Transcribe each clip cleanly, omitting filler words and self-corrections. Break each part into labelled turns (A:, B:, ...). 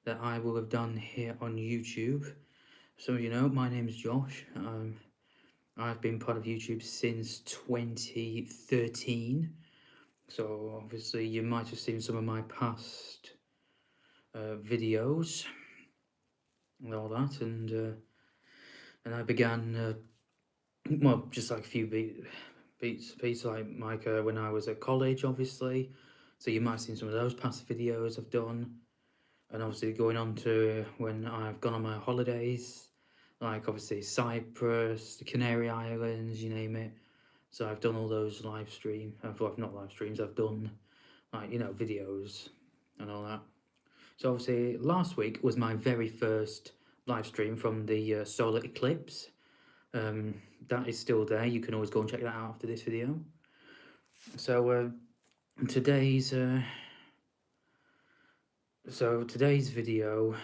A: that I will have done here on YouTube. So, my name is Josh. I've been part of YouTube since 2013. So, obviously, you might have seen some of my past videos and all that. And I began, well, just like a few beats like when I was at college, obviously. So, you might have seen some of those past videos I've done. And obviously going on to when I've gone on my holidays, like obviously Cyprus, the Canary Islands, you name it. So I've done all those well, not live streams, I've done like, videos and all that. So obviously last week was my very first live stream from the solar eclipse. That is still there. You can always go and check that out after this video. So today's uh, today's video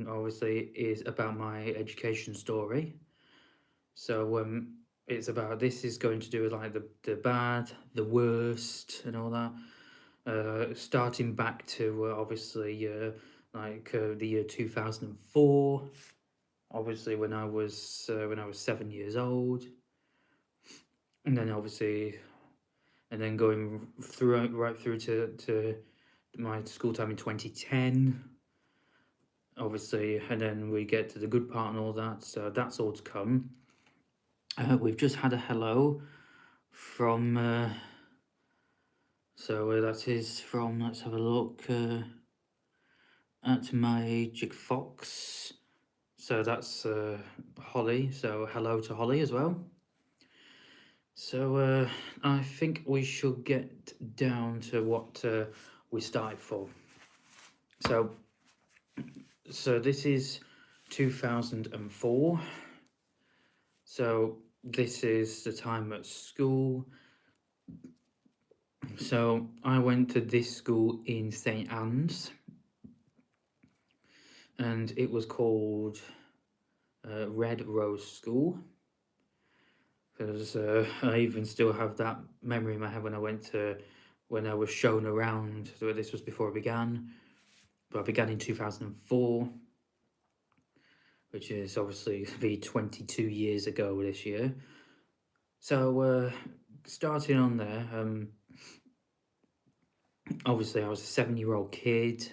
A: obviously is about my education story. So it's about this is going to do with like the bad, the worst, and all that. Starting back to obviously the year 2004. Obviously when I was 7 years old, and then obviously and then going through right through to my school time in 2010. Obviously, and then we get to the good part and all that. So that's all to come. We've just had a hello from that is from, let's have a look, at Magic Fox. So that's Holly. So hello to Holly as well. So I think we should get down to what we started for. So this is 2004. So this is the time at school. So I went to this school in St Anne's, and it was called Red Rose School. Because I even still have that memory in my head when I was shown around. So this was before I began, but I began in 2004, which is obviously be 22 years ago this year. So starting on there, obviously I was a 7-year-old kid.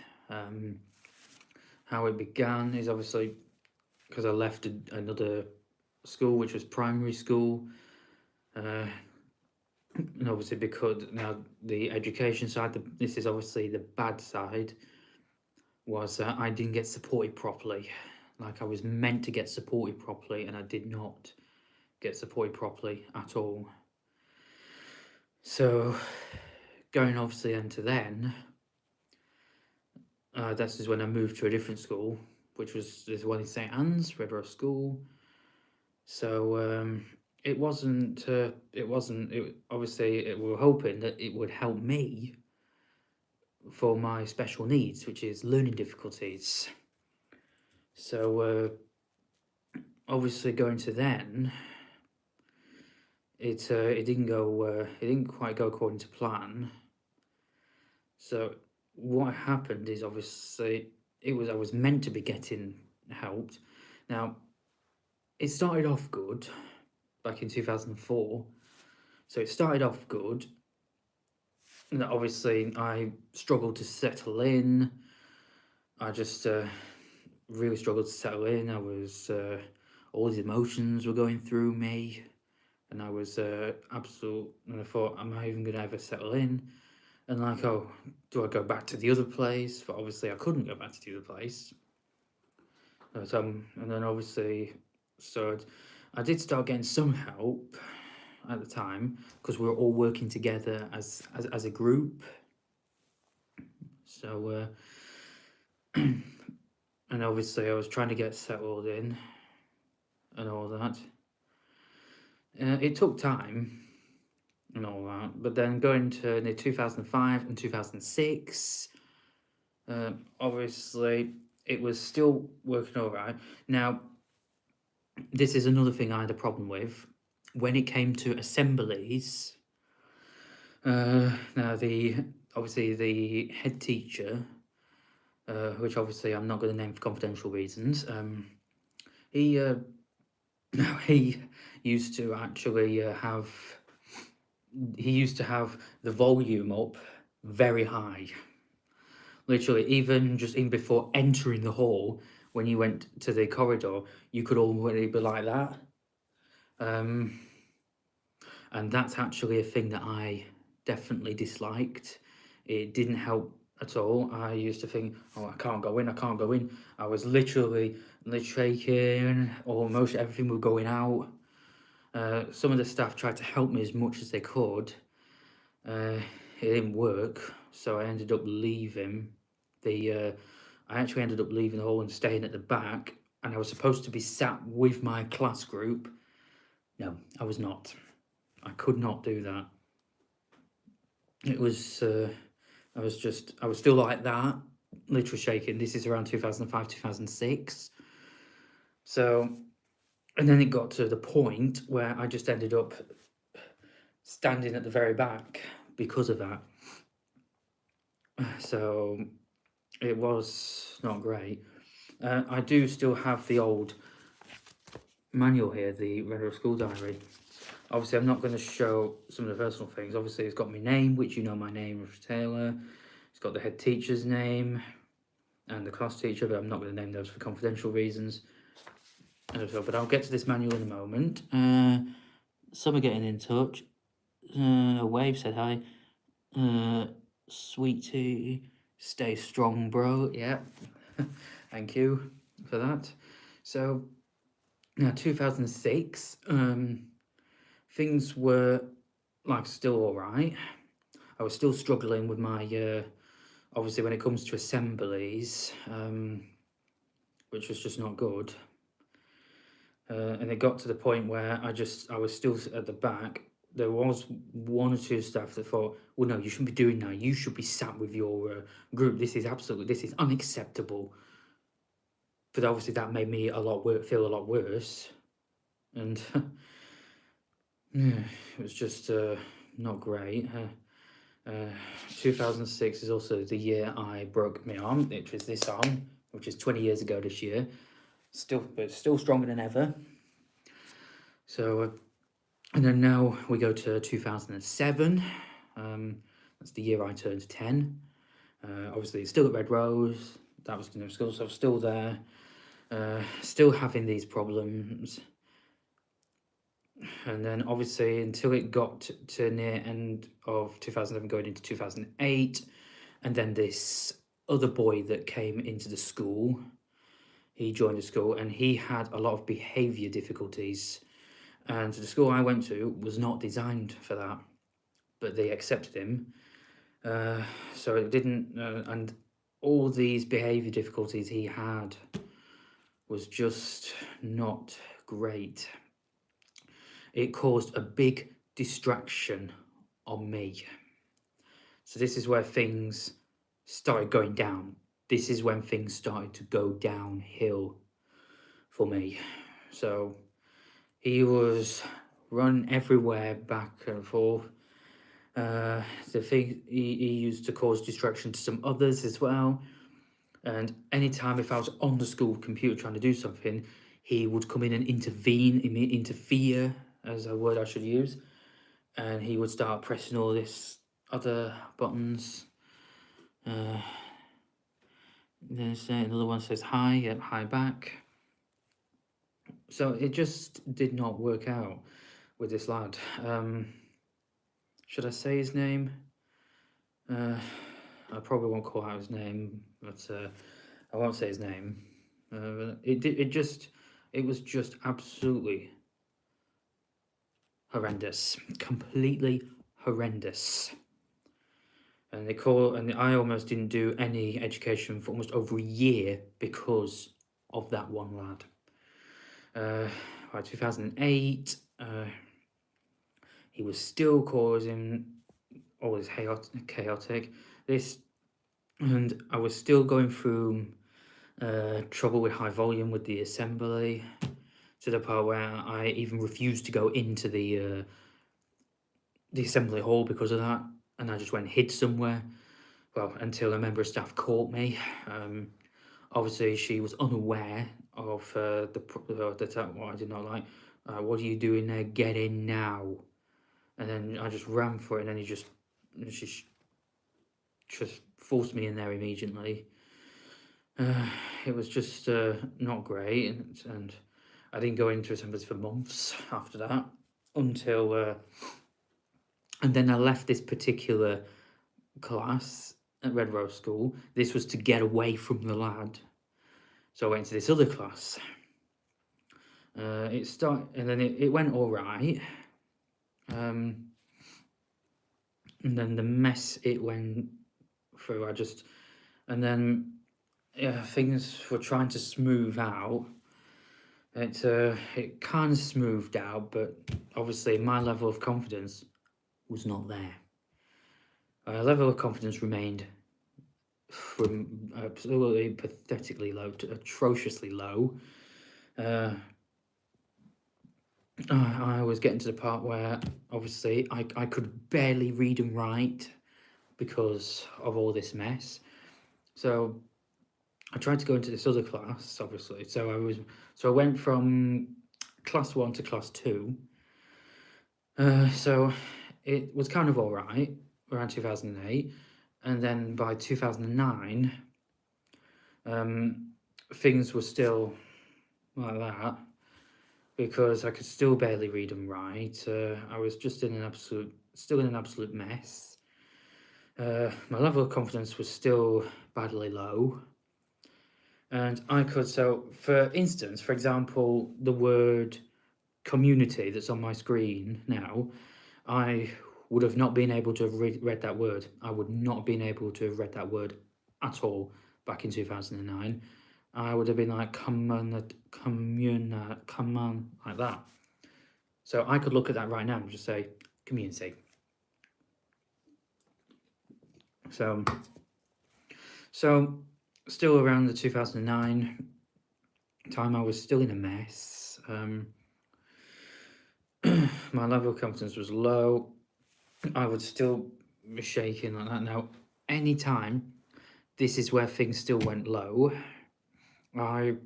A: How it began is obviously because I left another school, which was primary school. And obviously because now the education side, this is obviously the bad side, was I didn't get supported properly. Like I was meant to get supported properly, and I did not get supported properly at all. So going obviously into then, this is when I moved to a different school, which was this one in St Anne's, River School. So it wasn't. Obviously, we were hoping that it would help me for my special needs, which is learning difficulties. So obviously, going to then, it didn't go. It didn't quite go according to plan. So what happened is obviously I was meant to be getting helped. Now it started off good back in 2004. So it started off good. And obviously I struggled to settle in. I just really struggled to settle in. I was all these emotions were going through me, and I was absolute. And I thought, am I even gonna ever settle in? And like, oh, do I go back to the other place? But obviously, I couldn't go back to the other place. And then obviously, so I did start getting some help at the time because we were all working together as a group. So and obviously I was trying to get settled in and all that. It took time and all that, but then going to the 2005 and 2006, obviously it was still working all right. Now, this is another thing I had a problem with when it came to assemblies. Now, the obviously the head teacher which obviously I'm not going to name for confidential reasons. He he used to actually have the volume up very high. Literally, even before entering the hall, when you went to the corridor, you could already be like that. And that's actually a thing that I definitely disliked. It didn't help at all. I used to think, oh, I can't go in, I can't go in. I was literally shaking, almost everything was going out. Some of the staff tried to help me as much as they could. It didn't work, so I ended up leaving. I actually ended up leaving the hall and staying at the back, and I was supposed to be sat with my class group. No, I was not. I could not do that. It was, I was still like that, literally shaking. This is around 2005, 2006. So, and then it got to the point where I just ended up standing at the very back because of that. So it was not great. I do still have the old manual here, the Redhill School Diary. Obviously, I'm not going to show some of the personal things. Obviously, it's got my name, which you know my name, Russ Taylor. It's got the head teacher's name and the class teacher, but I'm not going to name those for confidential reasons. But I'll get to this manual in a moment. Some are getting in touch. Wave said hi. Sweetie, stay strong, bro. Yeah, thank you for that. So, now 2006, things were like still all right. I was still struggling with my, obviously when it comes to assemblies, which was just not good. And it got to the point where I was still at the back. There was one or two staff that thought, well, no, you shouldn't be doing that. You should be sat with your group. This is unacceptable. But obviously that made me feel a lot worse. And yeah, it was just not great. 2006 is also the year I broke my arm, which was this arm, which is 20 years ago this year. But still stronger than ever. So, and then now we go to 2007. That's the year I turned 10. Obviously, still at Red Rose. That was the new school, so I was still there. Still having these problems. And then obviously until it got to near end of 2007 going into 2008, and then this other boy that came into the school, he joined the school and he had a lot of behaviour difficulties, and the school I went to was not designed for that, but they accepted him. So it didn't, and all these behaviour difficulties he had was just not great. It caused a big distraction on me. So this is where things started going down. This is when things started to go downhill for me. So he was running everywhere, back and forth. The thing he used to cause distraction to some others as well. And anytime if I was on the school computer trying to do something, he would come in and interfere, as a word I should use, and he would start pressing all this other buttons. There's another one says hi, yep, hi back. So it just did not work out with this lad. Should I say his name? I probably won't call out his name, but I won't say his name. It was just absolutely horrendous, completely horrendous. And I almost didn't do any education for almost over a year because of that one lad. By 2008, he was still causing all this chaotic this, and I was still going through trouble with high volume with the assembly, to the part where I even refused to go into the assembly hall because of that, and I just went and hid somewhere. well, until a member of staff caught me. Obviously, she was unaware of what I did not like. What are you doing there? Get in now! And then I just ran for it, and then she just forced me in there immediately. It was just not great, and I didn't go into assemblies for months after that until, and then I left this particular class at Red Rose School. This was to get away from the lad, so I went to this other class. It started, and then it went all right. And then the mess it went through, and then things were trying to smooth out. It kind of smoothed out, but obviously my level of confidence was not there. Level of confidence remained from absolutely pathetically low to atrociously low. I was getting to the part where obviously I could barely read and write because of all this mess. So I tried to go into this other class, obviously. So I went from class 1 to class 2. So it was kind of all right around 2008, and then by 2009, things were still like that because I could still barely read and write. I was just still in an absolute mess. My level of confidence was still badly low. And so for instance, for example, the word community that's on my screen now, I would have not been able to have read that word. I would not have been able to have read that word at all back in 2009. I would have been like, come on, like that. So I could look at that right now and just say, community. So still around the 2009 time, I was still in a mess. My level of confidence was low. I would still be shaking like that. Now, anytime, this is where things still went low. I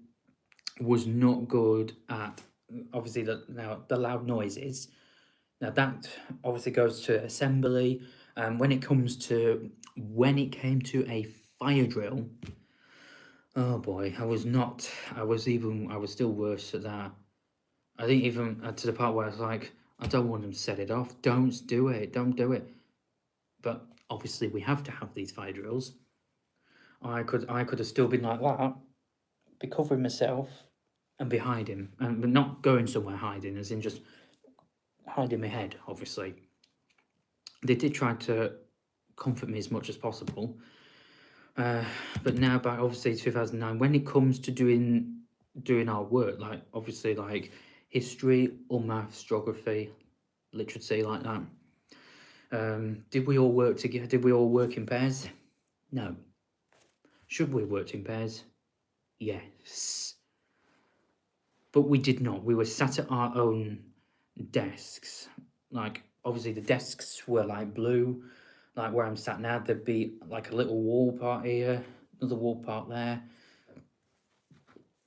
A: was not good at, obviously, the loud noises. Now, that obviously goes to assembly. When it came to a fire drill, oh boy, I was still worse at that. I think even to the part where I was like, I don't want them to set it off. Don't do it. But obviously we have to have these fire drills. I could have still been like that, be covering myself and be hiding, but not going somewhere hiding, as in just hiding my head, obviously. They did try to comfort me as much as possible. But now, by obviously 2009, when it comes to doing our work, like obviously like history or maths, geography, literacy, like that, did we all work together? Did we all work in pairs? No. Should we have worked in pairs? Yes. But we did not. We were sat at our own desks. Like, obviously the desks were like blue. Like where I'm sat now, there'd be like a little wall part here, another wall part there.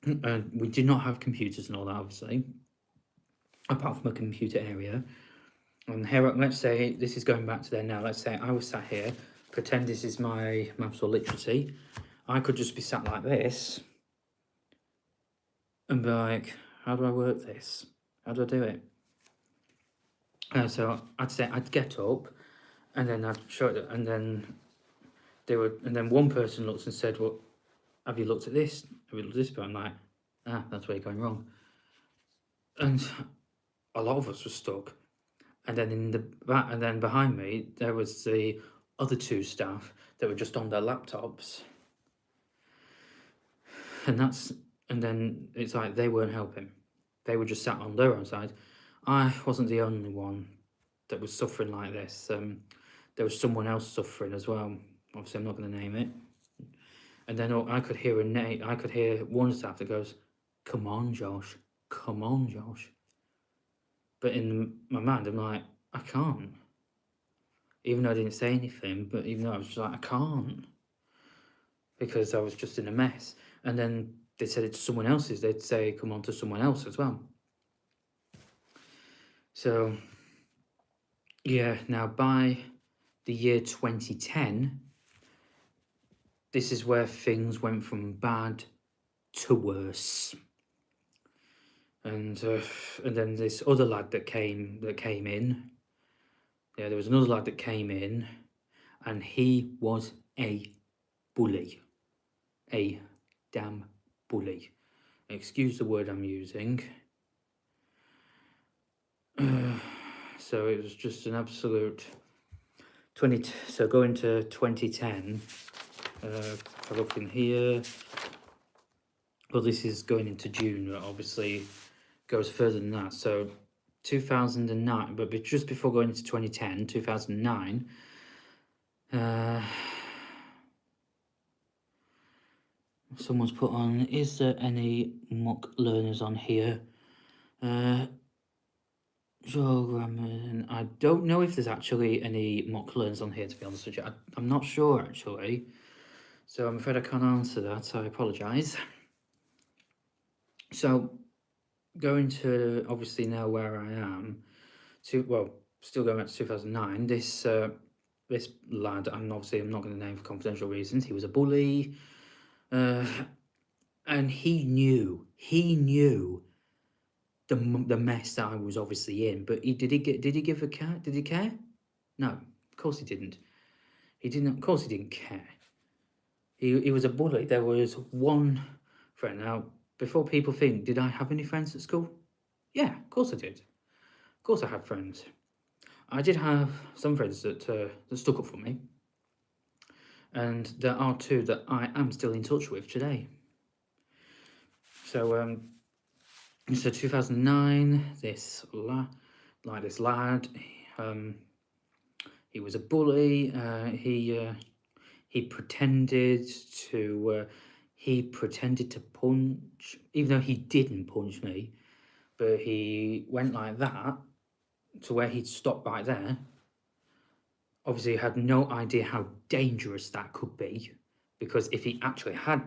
A: And we did not have computers and all that, obviously, apart from a computer area. And here, let's say, this is going back to there now. Let's say I was sat here, pretend this is my maths or literacy. I could just be sat like this and be like, how do I work this? How do I do it? So I'd get up, and then I'd show it, and then one person looked and said, well, have you looked at this? Have you looked at this? But I'm like, that's where you're going wrong. And a lot of us were stuck. And then behind me, there was the other two staff that were just on their laptops. And then it's like they weren't helping. They were just sat on their own side. I wasn't the only one that was suffering like this. There was someone else suffering as well. Obviously, I'm not going to name it. And then I could hear one staff that goes, come on, Josh. But in my mind, I'm like, I can't. even though I didn't say anything, but even though I was just like, I can't, because I was just in a mess. And then they said it to someone else's, they'd say, come on to someone else as well. So, yeah, now by the year 2010, this is where things went from bad to worse. And then this other lad that came in. Yeah, there was another lad that came in, and he was a bully, a damn bully. Excuse the word I'm using. So it was just an absolute 20. So going to 2010. If I look in here, well, this is going into June, but obviously goes further than that. So 2009, but just before going into 2010, 2009, someone's put on, is there any mock learners on here? And I don't know if there's actually any mock learners on here, to be honest with you. I'm not sure, actually. So I'm afraid I can't answer that, so I apologise. So, going to, obviously, now where I am, still going back to 2009, this lad, I'm not going to name for confidential reasons, he was a bully, and he knew the mess that I was obviously in, but did he give a care? Did he care? No, of course he didn't. He didn't. Of course he didn't care. He was a bully. There was one friend. Now, before people think, did I have any friends at school? Yeah, of course I did. Of course I had friends. I did have some friends that stuck up for me, and there are two that I am still in touch with today. So 2009, this lad, he was a bully. He pretended to punch, even though he didn't punch me, but he went like that to where he'd stop right there. Obviously, he had no idea how dangerous that could be, because if he actually had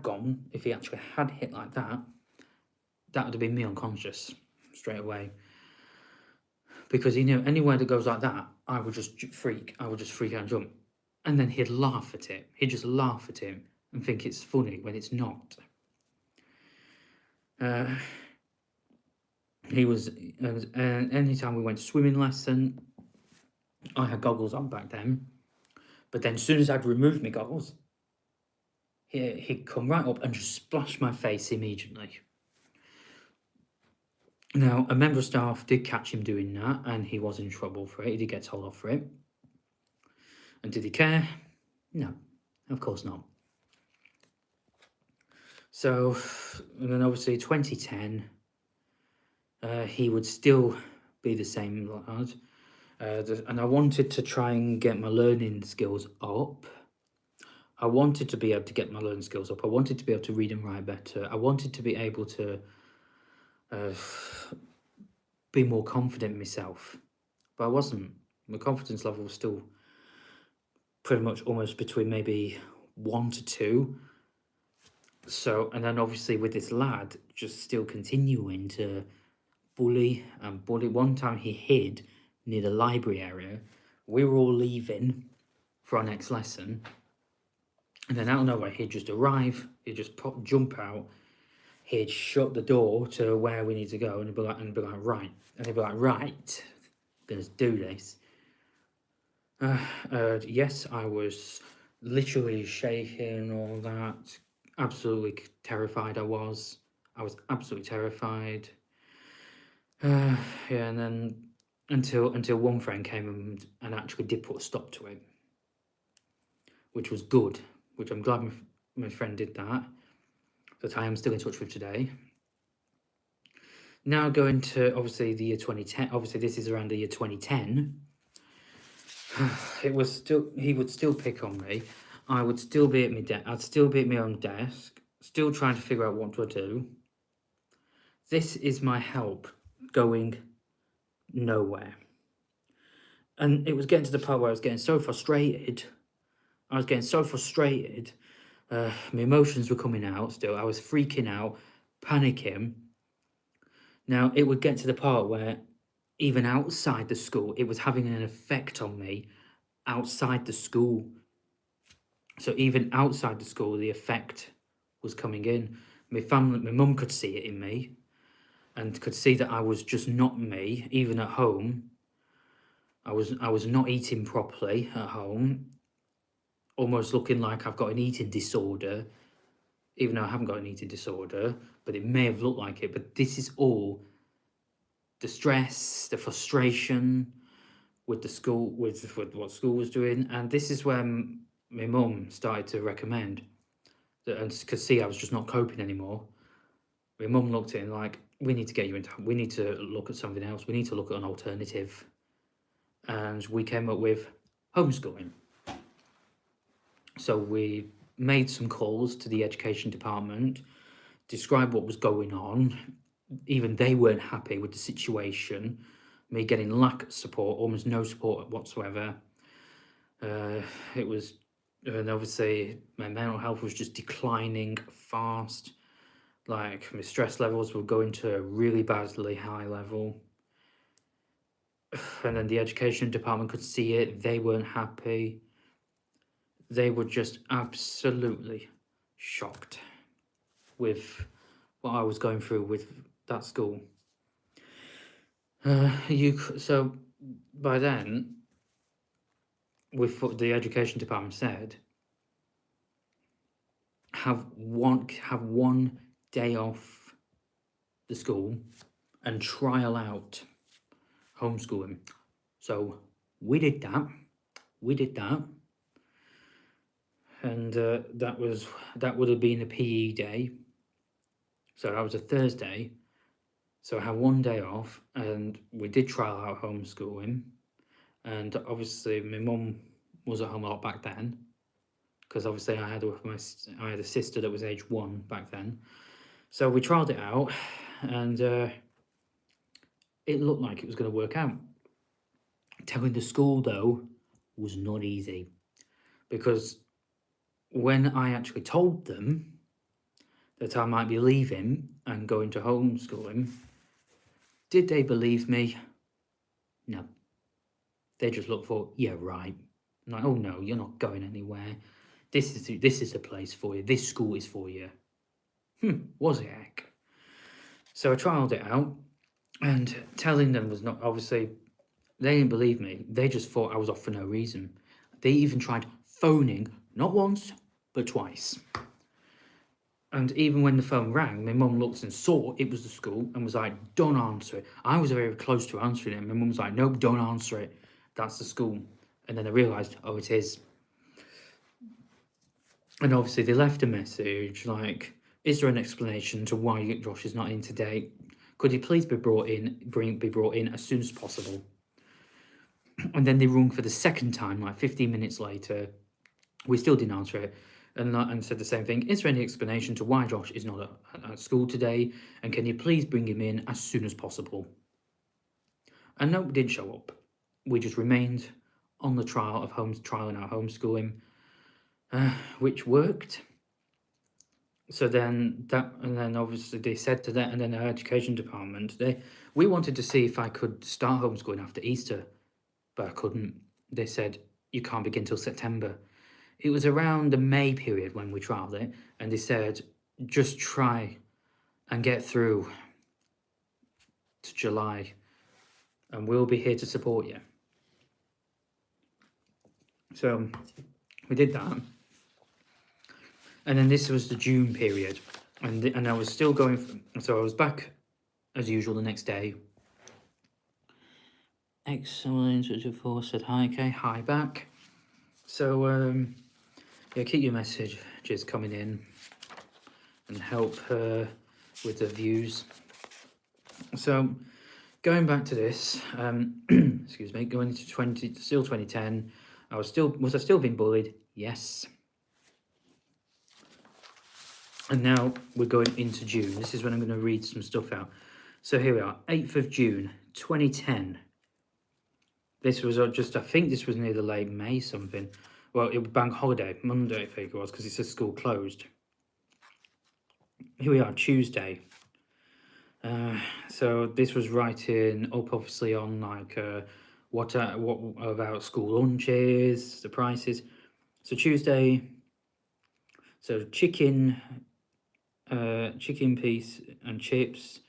A: hit like that, that would have been me unconscious straight away. Because he knew anywhere that goes like that, I would just freak out and jump. And then he'd laugh at it. He'd just laugh at him and think it's funny when it's not. He was, anytime we went to swimming lesson, I had goggles on back then. But then as soon as I'd removed my goggles, he'd come right up and just splash my face immediately. Now, a member of staff did catch him doing that, and he was in trouble for it. He did get told off for it. And did he care? No, of course not. So, and then obviously 2010, he would still be the same lad. And I wanted to try and get my learning skills up. I wanted to be able to get my learning skills up. I wanted to be able to read and write better. I wanted to be able to be more confident in myself. But I wasn't. My confidence level was still pretty much almost between maybe 1 to 2. So, and then obviously with this lad just still continuing to bully. One time he hid near the library area. We were all leaving for our next lesson. And then out of nowhere, he'd just arrive. He'd just jump out. He'd shut the door to where we need to go. And he'd be like, right. And he'd be like, right, let's do this. Yes, I was literally shaking, all that. Absolutely terrified I was. I was absolutely terrified. Yeah, and then until one friend came and actually did put a stop to it, which was good, which I'm glad my friend did that I am still in touch with today. Now going to obviously the year 2010, obviously this is around the year 2010, he would still pick on me. I would still be at my desk. I'd still be at my own desk, still trying to figure out what to do. This is my help going nowhere. And it was getting to the part where I was getting so frustrated. My emotions were coming out still. I was freaking out, panicking. Now, it would get to the part where even outside the school, it was having an effect on me outside the school. So even outside the school, the effect was coming in. My family, my mum could see it in me and could see that I was just not me, even at home. I was not eating properly at home, almost looking like I've got an eating disorder, even though I haven't got an eating disorder, but it may have looked like it. But this is all the stress, the frustration with the school, with what school was doing. And this is when my mum started to recommend that, and could see I was just not coping anymore. My mum looked at it like, we need to get you into, we need to look at something else. We need to look at an alternative. And we came up with homeschooling. So we made some calls to the education department, described what was going on. Even they weren't happy with the situation, me getting lack of support, almost no support whatsoever. It was, and obviously my mental health was just declining fast. Like my stress levels were going to a really badly high level. And then the education department could see it. They weren't happy. They were just absolutely shocked with what I was going through with that school. So by then, with what the education department said, have one day off the school and trial out homeschooling. So we did that, and that would have been a PE day. So that was a Thursday. So I had one day off, and we did trial out homeschooling. And obviously, my mum was at home a lot back then, because obviously I had a sister that was age 1 back then. So we trialed it out, and it looked like it was going to work out. Telling the school, though, was not easy, because when I actually told them that I might be leaving and going to homeschooling, did they believe me? No. They just looked for, yeah, right. I'm like, oh no, you're not going anywhere. This is the place for you. This school is for you. Was it heck? So I trialed it out, and telling them was not, obviously, they didn't believe me. They just thought I was off for no reason. They even tried phoning, not once, but twice. And even when the phone rang, my mum looked and saw it was the school and was like, don't answer it. I was very close to answering it, and my mum was like, nope, don't answer it. That's the school. And then I realised, oh, it is. And obviously they left a message like, is there an explanation to why Josh is not in today? Could he please be brought in as soon as possible? And then they rung for the second time, like 15 minutes later. We still didn't answer it, and said the same thing. Is there any explanation to why Josh is not at school today? And can you please bring him in as soon as possible? And no, didn't show up. We just remained on the trial of trialing out homeschooling, which worked. So then obviously they said to that, and then our education department, we wanted to see if I could start homeschooling after Easter, but I couldn't. They said, you can't begin till September. It was around the May period when we trialed it, and they said, just try and get through to July, and we'll be here to support you. So we did that. And then this was the June period, and I was still going, so I was back as usual the next day. Excellent, 4 said hi, okay, hi back. So, yeah, keep your messages coming in and help with the views. So, going back to this, excuse me, going into 2010, was I still being bullied? Yes. And now we're going into June. This is when I'm going to read some stuff out. So here we are, 8th of June, 2010. This was just, I think this was near the late May something. Well, it was bank holiday, Monday I think it was, because it says school closed. Here we are, Tuesday. So this was writing up obviously on like what about school lunches, the prices. So Tuesday, so chicken piece and chips,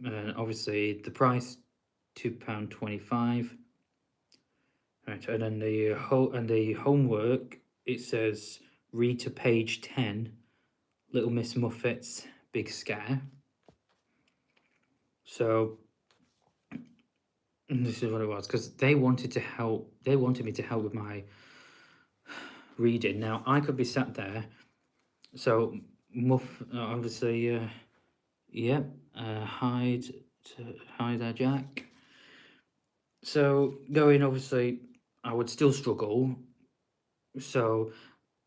A: and obviously the price £2.25. Right, and then the homework, it says read to page 10, Little Miss Muffet's Big Scare. So this is what it was, because they wanted me to help with my reading. Now I could be sat there, so obviously hide there, Jack. So going, obviously I would still struggle. So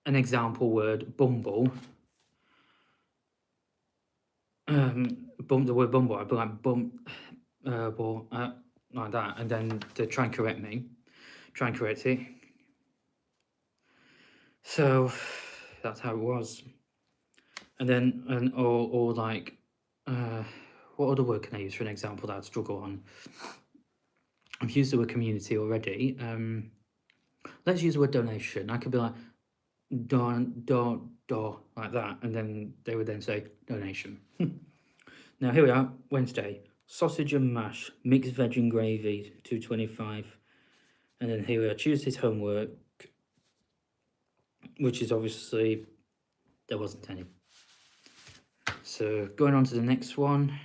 A: an example word, bumble. The word bumble, I'd be like like that, and then to try and correct it. So that's how it was. And then or like what other word can I use for an example that I'd struggle on? I've used the word community already. Let's use the word donation. I could be like like that, and then they would then say donation. Now here we are, Wednesday. Sausage and mash, mixed veg and gravy, £2.25. And then here we are, Tuesday's homework, which is obviously, there wasn't any. So going on to the next one,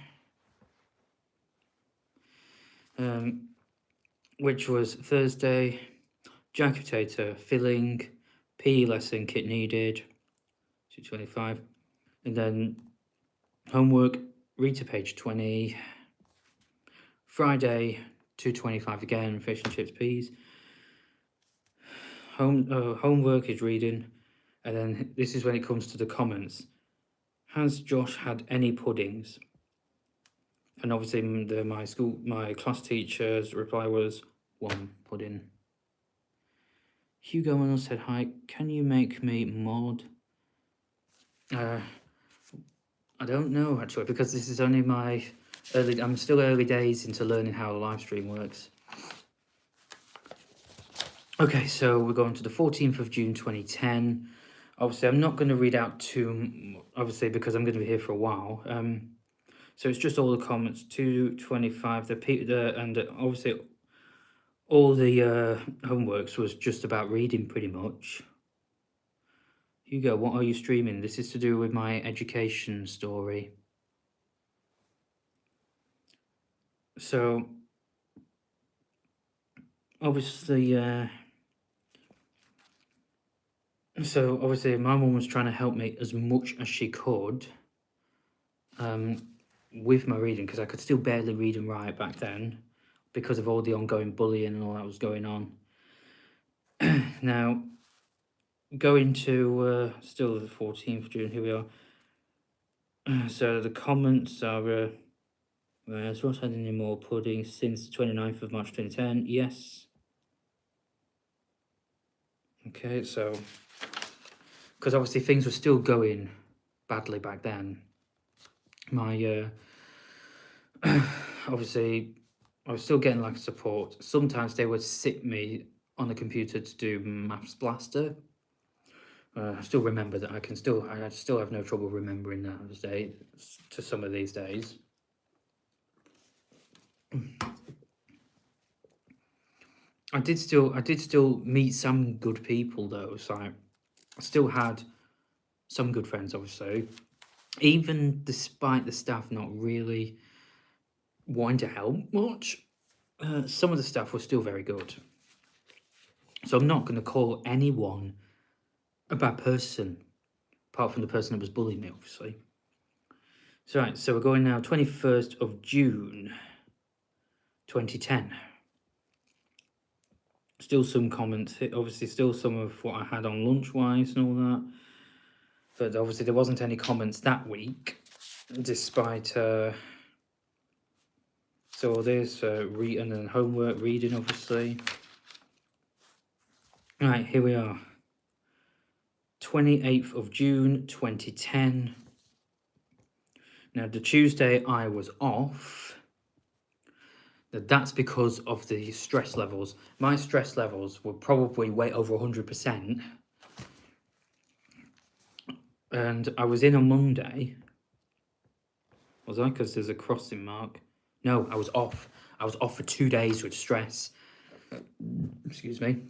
A: which was Thursday, jacket potato, filling, PE lesson, kit needed, £2.25. And then homework, read to page 20. Friday, £2.25 again, fish and chips, peas. Homework is reading, and then this is when it comes to the comments. Has Josh had any puddings? And obviously my class teacher's reply was 1 pudding. Hugo Reynolds said, hi, can you make me mod? I don't know actually, because this is only I'm still early days into learning how the live stream works. Okay, so we're going to the 14th of June 2010. Obviously, I'm not going to read out obviously, because I'm going to be here for a while. So it's just all the comments, 225, and obviously all the homeworks was just about reading pretty much. Hugo, what are you streaming? This is to do with my education story. So obviously, my mum was trying to help me as much as she could with my reading, because I could still barely read and write back then because of all the ongoing bullying and all that was going on. Now, going to still the 14th of June, here we are. So the comments are, has Ross had any more pudding since the 29th of March 2010? Yes. Okay, so, because obviously things were still going badly back then. My, obviously, I was still getting like support. Sometimes they would sit me on the computer to do Maths Blaster. I still remember that. I still have no trouble remembering that to some of these days. I did still meet some good people though. So I still had some good friends, obviously, even despite the staff not really wanting to help much. Some of the staff was still very good. So I'm not going to call anyone a bad person, apart from the person that was bullying me, obviously. So right, so we're going now, 21st of June, 2010. Still some comments, obviously still some of what I had on Lunchwise and all that. But obviously there wasn't any comments that week, despite So there's and then homework, reading, obviously. Right, here we are. 28th of June, 2010. Now, the Tuesday I was off. That's because of the stress levels. My stress levels were probably way over 100%. And I was in on Monday. Was I? Because there's a crossing mark. No, I was off. I was off for 2 days with stress. Excuse me.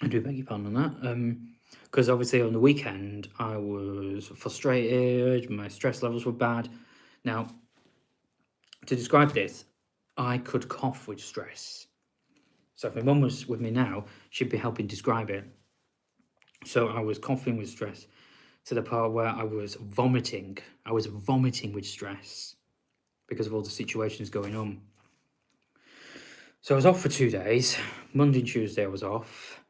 A: I do beg your pardon on that. Because obviously on the weekend I was frustrated. My stress levels were bad. Now, to describe this, I could cough with stress. So if my mum was with me now, she'd be helping describe it. So I was coughing with stress to the part where I was vomiting. I was vomiting with stress because of all the situations going on. So I was off for 2 days. Monday and Tuesday I was off.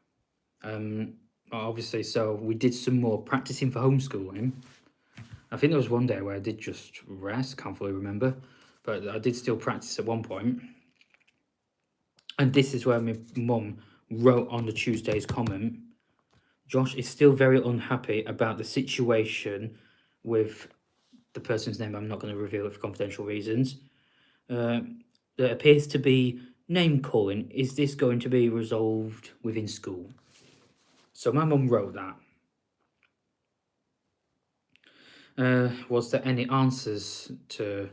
A: Obviously, so we did some more practicing for homeschooling. I think there was one day where I did just rest, can't fully remember, but I did still practice at one point. And this is where my mum wrote on the Tuesday's comment, Josh is still very unhappy about the situation with the person's name. I'm not going to reveal it for confidential reasons. There appears to be name calling. Is this going to be resolved within school? So my mum wrote that. Was there any answers to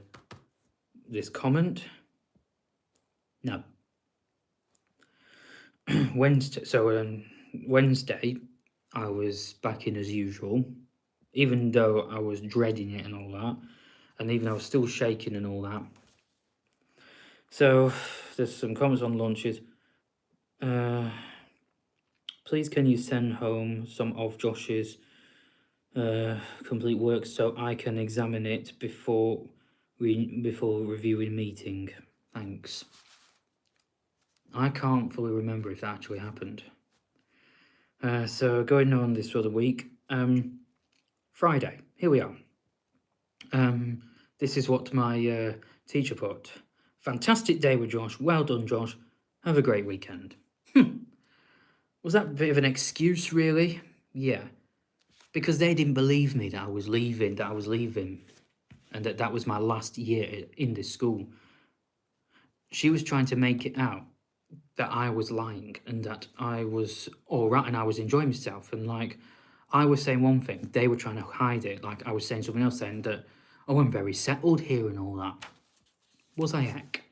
A: this comment? No. Wednesday, I was back in as usual, even though I was dreading it and all that, and even though I was still shaking and all that. So there's some comments on lunches. Please can you send home some of Josh's complete work so I can examine it before reviewing meeting. Thanks. I can't fully remember if that actually happened. So going on this other week, Friday, here we are. This is what my teacher put. Fantastic day with Josh. Well done, Josh. Have a great weekend. Was that a bit of an excuse, really? Yeah. Because they didn't believe me that I was leaving, and that was my last year in this school. She was trying to make it out that I was lying and that I was all right and I was enjoying myself. And like, I was saying one thing, they were trying to hide it. Like I was saying something else, saying that, oh, I'm very settled here and all that. Was I heck?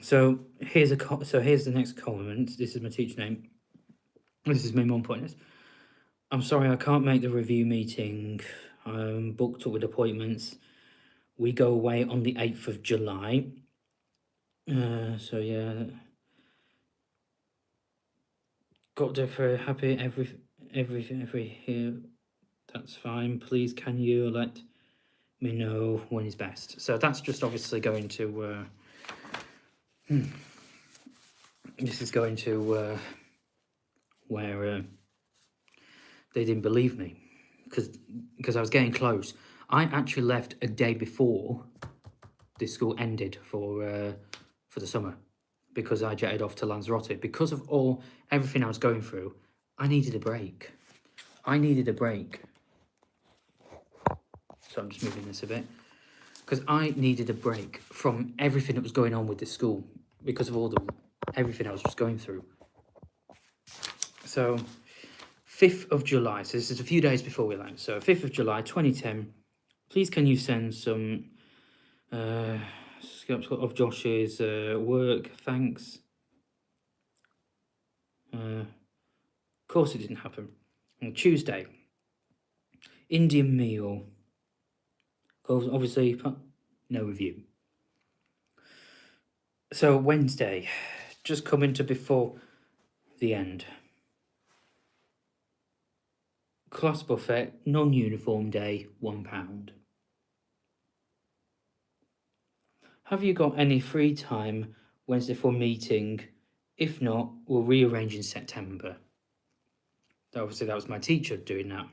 A: So here's the next comment. This is my teacher name. This is my mum putting this. I'm sorry, I can't make the review meeting. I'm booked up with appointments. We go away on the 8th of July. So yeah. Got to very happy every here. That's fine. Please can you let me know when is best? So that's just obviously going to this is going to where they didn't believe me because I was getting close. I actually left a day before this school ended for the summer because I jetted off to Lanzarote. Because of everything I was going through, I needed a break. So I'm just moving this a bit. Because I needed a break from everything that was going on with this school because of everything I was just going through. So 5th of July, so this is a few days before we land. So 5th of July, 2010, please can you send some of Josh's work, thanks. Of course it didn't happen. On Tuesday, Indian meal. Obviously, no review. So Wednesday, just coming to before the end. Class buffet, non-uniform day, £1. Have you got any free time Wednesday for meeting? If not, we'll rearrange in September. Obviously, that was my teacher doing that.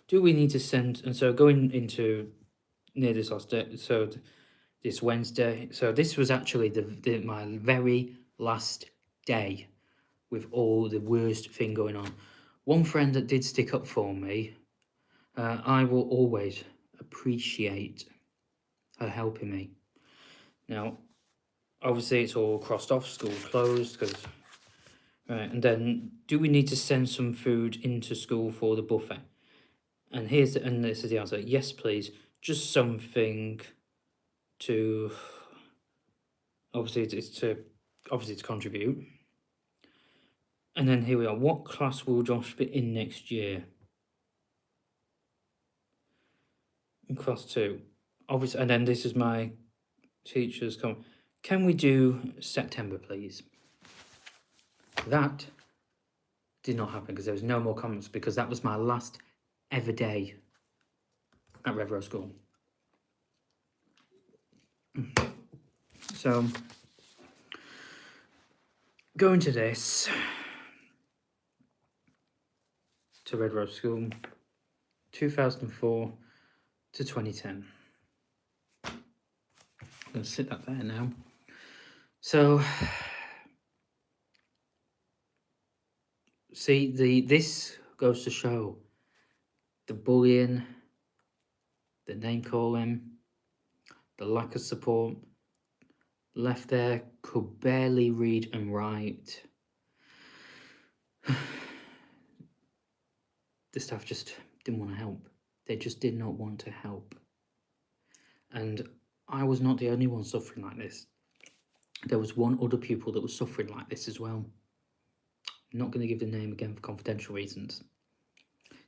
A: do we need to send, and so going into near this last day, so this Wednesday, so this was actually my very last day with all the worst thing going on. One friend that did stick up for me, I will always appreciate her helping me. Now, obviously it's all crossed off, school closed, because, right, and then do we need to send some food into school for the buffet? And this is the answer, yes please, just something to, obviously it's to contribute. And then here we are, what class will Josh be in next year? In class 2, obviously, and then this is my teacher's comment. Can we do September, please? That did not happen because there was no more comments, because that was my last ever day at Redrow School. So, going to this, to Redrow School, 2004 to 2010. I'm going to sit that there now. So, see, this goes to show the bullying, the name calling, the lack of support. Left there, could barely read and write. The staff just didn't want to help. They just did not want to help. And I was not the only one suffering like this. There was one other pupil that was suffering like this as well. I'm not going to give the name again for confidential reasons.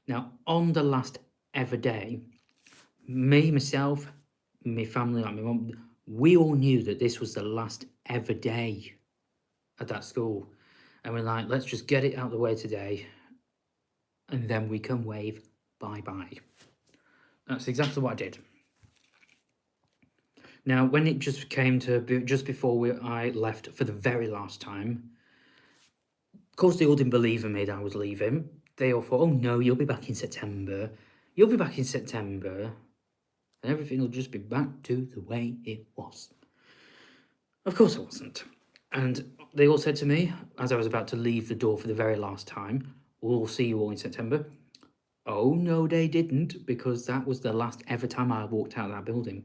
A: Now, on the last ever day, me, myself, my family, like my mum, we all knew that this was the last ever day at that school. And we're like, let's just get it out of the way today, and then we can wave bye-bye. That's exactly what I did. Now, when it just came to just before I left for the very last time, of course, they all didn't believe in me that I was leaving. They all thought, oh no, you'll be back in September. You'll be back in September. And everything will just be back to the way it was. Of course it wasn't. And they all said to me, as I was about to leave the door for the very last time, we'll see you all in September. Oh no, they didn't, because that was the last ever time I walked out of that building.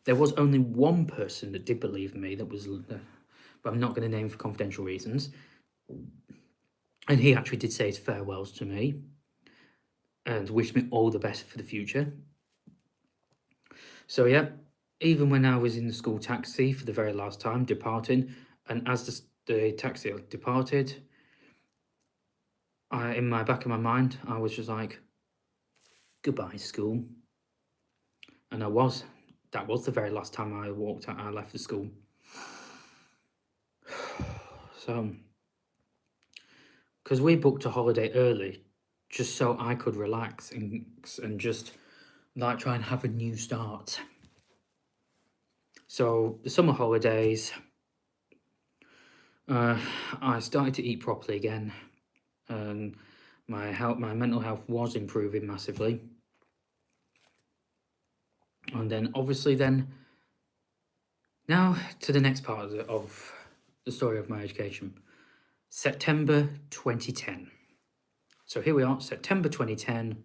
A: There was only one person that did believe in me, that was, but I'm not going to name for confidential reasons. And he actually did say his farewells to me and wished me all the best for the future. So yeah, even when I was in the school taxi for the very last time, departing, and as the taxi departed, in my back of my mind, I was just like, goodbye, school. And that was the very last time I left the school. So, because we booked a holiday early, just so I could relax and just like try and have a new start. So the summer holidays, I started to eat properly again, and my mental health was improving massively. And then obviously now to the next part of the story of my education. September 2010. So here we are, September 2010.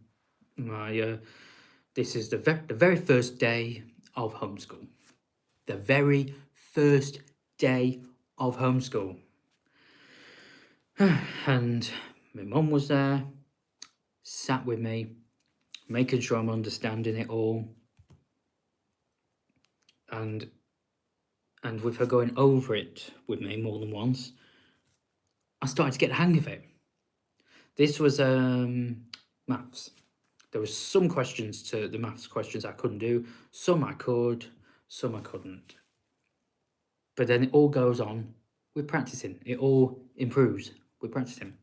A: This is the very first day of homeschool. The very first day of homeschool. And my mum was there, sat with me, making sure I'm understanding it all. And with her going over it with me more than once, I started to get the hang of it. This was maths. There was some questions to the maths questions I couldn't do. Some I could, some I couldn't. But then it all goes on with practicing. It all improves with practicing.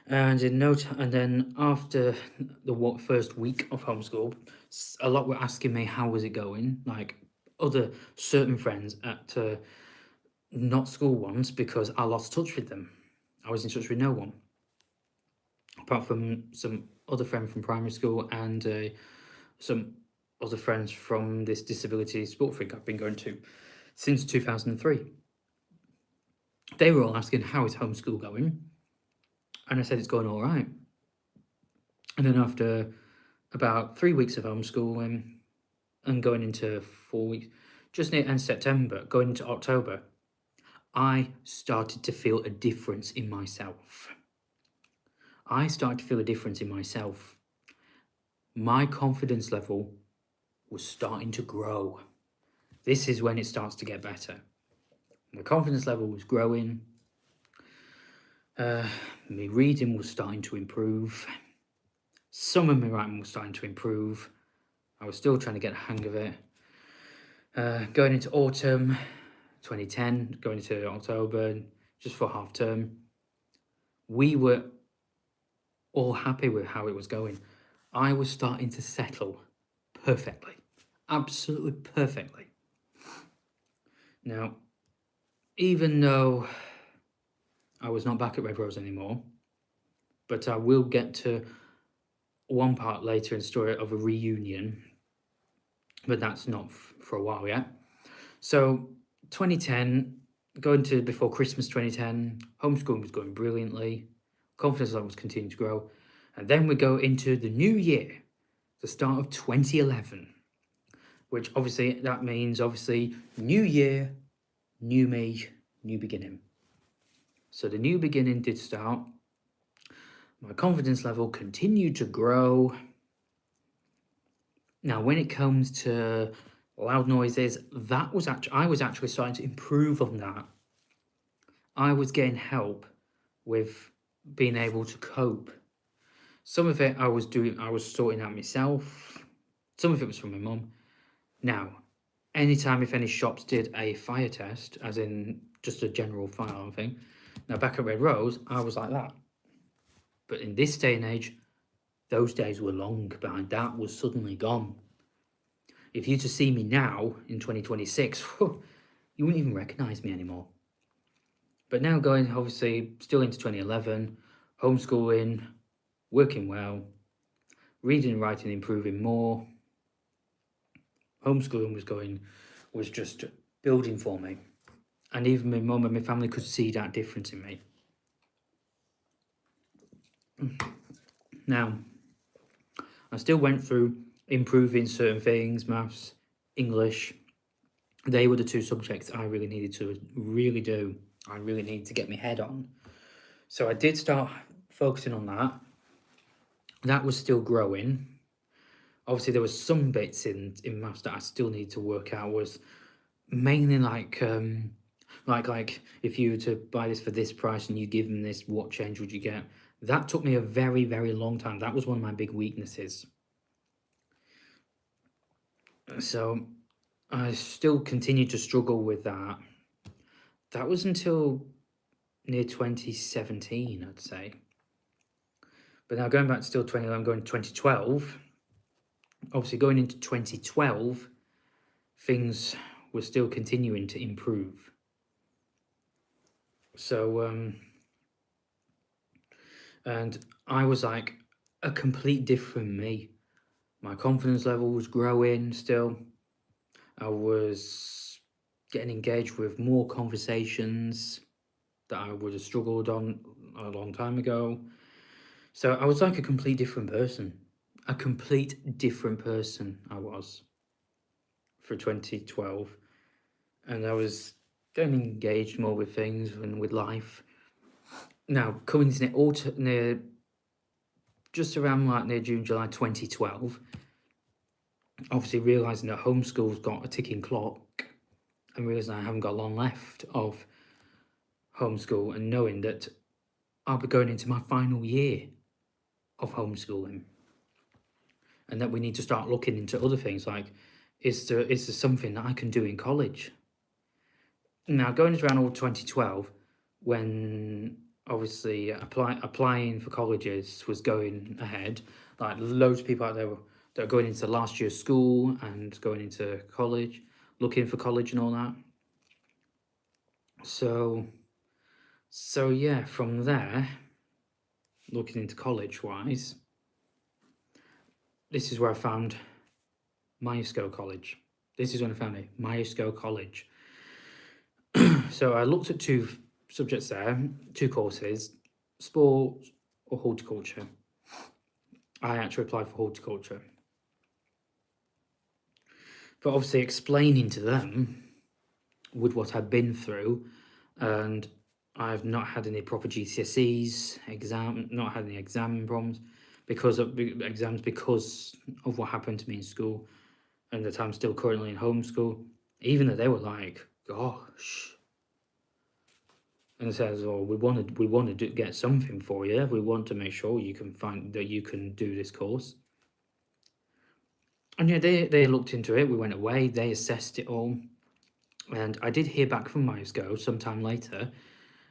A: And then after the first week of homeschool, a lot were asking me how was it going, like other certain friends at not school ones, because I lost touch with them. I was in touch with no one. apart from some other friend from primary school and some other friends from this disability sport thing I've been going to since 2003. They were all asking, how is homeschool going? And I said, it's going all right. And then after about 3 weeks of homeschooling and going into 4 weeks, just near end September, going into October, I started to feel a difference in myself. My confidence level was starting to grow. This is when it starts to get better. My confidence level was growing. My reading was starting to improve. Some of my writing was starting to improve. I was still trying to get a hang of it. Going into autumn 2010, going into October, just for half term, we were all happy with how it was going. I was starting to settle perfectly, absolutely perfectly. Now, even though I was not back at Red Rose anymore, but I will get to one part later in the story of a reunion, but that's not for a while yet. So 2010, going to before Christmas 2010, homeschooling was going brilliantly, confidence level was continuing to grow, and then we go into the new year, the start of 2011, which obviously that means new year, new me, new beginning. So the new beginning did start. My confidence level continued to grow. Now, when it comes to loud noises, I was actually starting to improve on that. I was getting help with being able to cope. Some of it I was sorting out myself. Some of it was from my mum. Now, anytime if any shops did a fire test, as in just a general fire alarm thing, now back at Red Rose, I was like that. But in this day and age, those days were long behind. That was suddenly gone. If you to see me now in 2026, you wouldn't even recognize me anymore. But now going, obviously, still into 2011, homeschooling, working well, reading and writing improving more. Homeschooling was just building for me. And even my mum and my family could see that difference in me. Now, I still went through improving certain things, maths, English. They were the two subjects I really needed to do. I really needed to get my head on. So I did start focusing on that. That was still growing. Obviously, there was some bits in maths that I still need to work out. Was mainly like if you were to buy this for this price and you give them this, what change would you get? That took me a very, very long time. That was one of my big weaknesses. So I still continued to struggle with that. That was until near 2017, I'd say. But now going back to still 2011, going to 2012, obviously going into 2012, things were still continuing to improve. So, and I was like a complete different me. My confidence level was growing still. I was getting engaged with more conversations that I would have struggled on a long time ago. So I was like a complete different person. I was for 2012. And I was getting engaged more with things and with life. Now, coming to near just around like near June, July 2012, obviously realising that homeschool's got a ticking clock and realising I haven't got long left of homeschool and knowing that I'll be going into my final year of homeschooling and that we need to start looking into other things like, is there something that I can do in college? Now, going into around all 2012, when obviously applying for colleges was going ahead, like loads of people out there that are going into last year's school and going into college, looking for college and all that. So yeah, from there, looking into college-wise, this is where I found Myerscough College. This is when I found it, Myerscough College. So I looked at 2 subjects there, 2 courses, sport or horticulture. I actually applied for horticulture. But obviously explaining to them with what I've been through, and I've not had any proper GCSEs, not had any exam problems because of what happened to me in school, and that I'm still currently in homeschool. Even that they were like, gosh. And it says, "Oh, we want to get something for you. We want to make sure you can find that you can do this course." And yeah, they looked into it. We went away. They assessed it all, and I did hear back from Myerscough sometime later,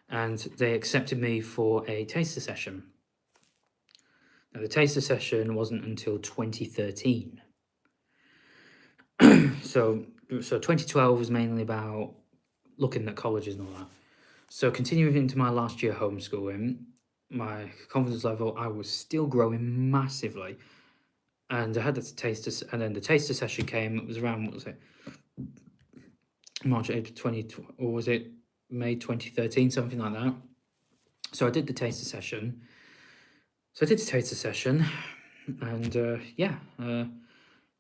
A: and they accepted me for a taster session. Now, the taster session wasn't until 2013. So 2012 was mainly about looking at colleges and all that. So continuing into my last year homeschooling, my confidence level, I was still growing massively. And I had the taster, and then the taster session came. It was around, what was it, March, April 20, or was it May 2013, something like that. So I did the taster session. And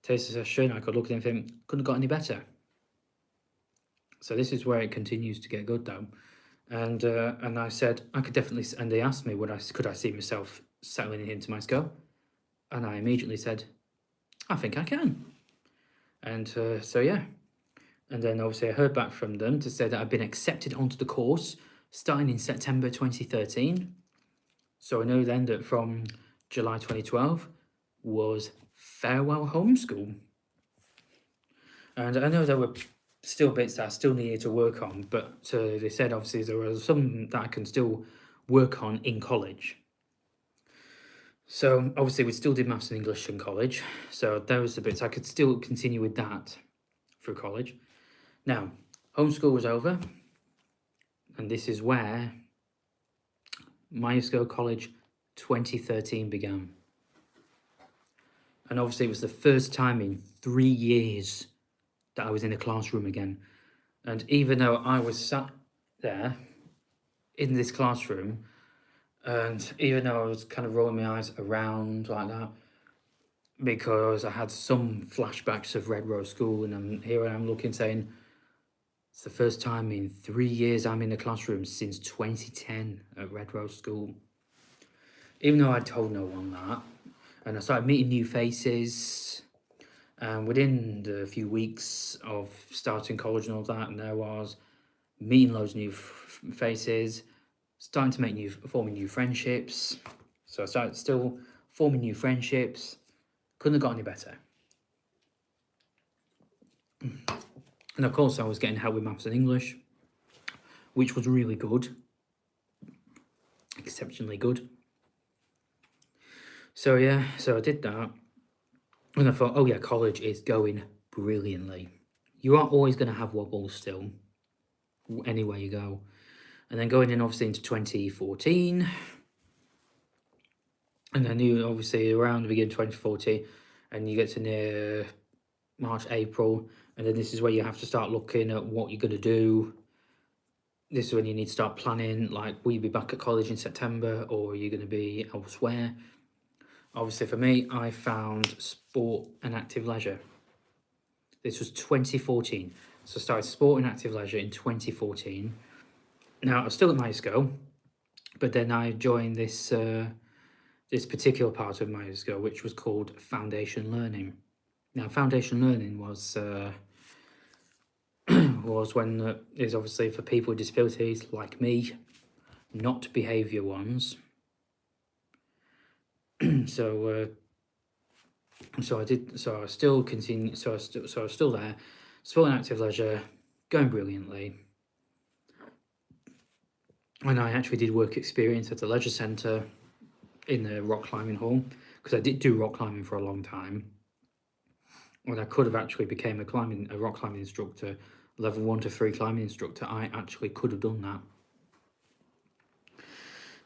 A: taster session, I could look at anything, couldn't have got any better. So this is where it continues to get good though. And I said I could definitely, and they asked me could I see myself settling into Myerscough, and I immediately said, I think I can. And so yeah, and then obviously I heard back from them to say that I've been accepted onto the course starting in September 2013. So I know then that from July 2012 was farewell homeschool. And I know there were still bits that I still needed to work on, but they said obviously there are some that I can still work on in college. So obviously we still did maths and English in college, so those are the bits I could still continue with that through college. Now, homeschool was over, and this is where Myerscough College 2013 began. And obviously it was the first time in 3 years that I was in a classroom again. And even though I was sat there in this classroom, and even though I was kind of rolling my eyes around like that, because I had some flashbacks of Red Rose School, and here I am looking saying, it's the first time in 3 years I'm in the classroom since 2010 at Red Rose School. Even though I told no one that, and I started meeting new faces, and within the few weeks of starting college and all that, and there was meeting loads of new faces, starting to forming new friendships. So I started still forming new friendships. Couldn't have got any better. And of course I was getting help with maths and English, which was really good. Exceptionally good. So yeah, so I did that. And I thought, oh yeah, college is going brilliantly. You are always going to have wobbles still, anywhere you go. And then going in obviously into 2014. And I knew obviously around the beginning of 2014, and you get to near March, April, and then this is where you have to start looking at what you're going to do. This is when you need to start planning, like, will you be back at college in September, or are you going to be elsewhere? Obviously for me, I found sport and active leisure. This was 2014. So I started sport and active leisure in 2014. Now I was still at Myerscough, but then I joined this this particular part of Myerscough, which was called Foundation Learning. Now Foundation Learning was was when is obviously for people with disabilities like me, not behaviour ones. So I still continue. So I was still there, sport and active leisure, going brilliantly. And I actually did work experience at the leisure centre in the rock climbing hall, because I did do rock climbing for a long time. When I could have actually became a rock climbing instructor, level 1 to 3 climbing instructor. I actually could have done that.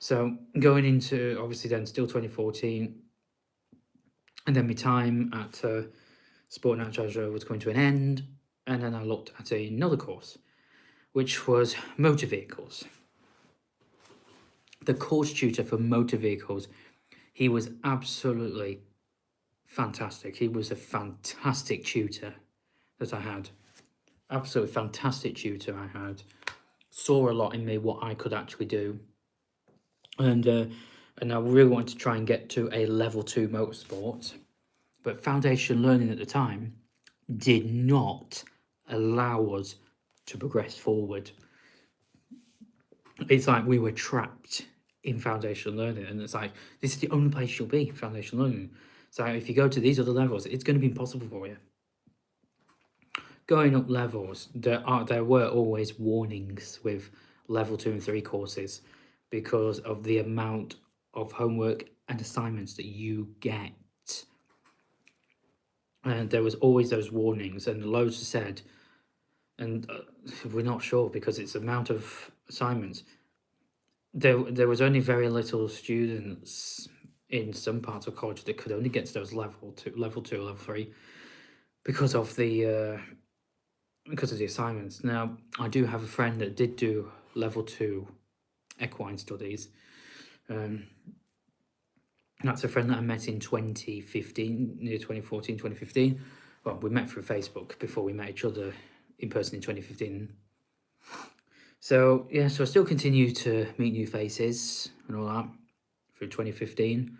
A: So going into, obviously then still 2014, and then my time at Sport and Treasure was coming to an end, and then I looked at another course, which was motor vehicles. The course tutor for motor vehicles, he was absolutely fantastic. He was a fantastic tutor that I had. Absolutely fantastic tutor I had. Saw a lot in me what I could actually do. And I really wanted to try and get to a level 2 motorsport. But foundation learning at the time did not allow us to progress forward. It's like we were trapped in foundation learning, and it's like, this is the only place you'll be, foundation learning. So if you go to these other levels, it's going to be impossible for you. Going up levels, there were always warnings with level 2 and 3 courses because of the amount of homework and assignments that you get. And there was always those warnings, and loads said, and we're not sure because it's the amount of assignments. There was only very little students in some parts of college that could only get to those level 2, level 3 because of the assignments. Now, I do have a friend that did do level 2 equine studies. That's a friend that I met in 2015, near 2014, 2015. Well, we met through Facebook before we met each other in person in 2015. So, yeah, so I still continue to meet new faces and all that through 2015.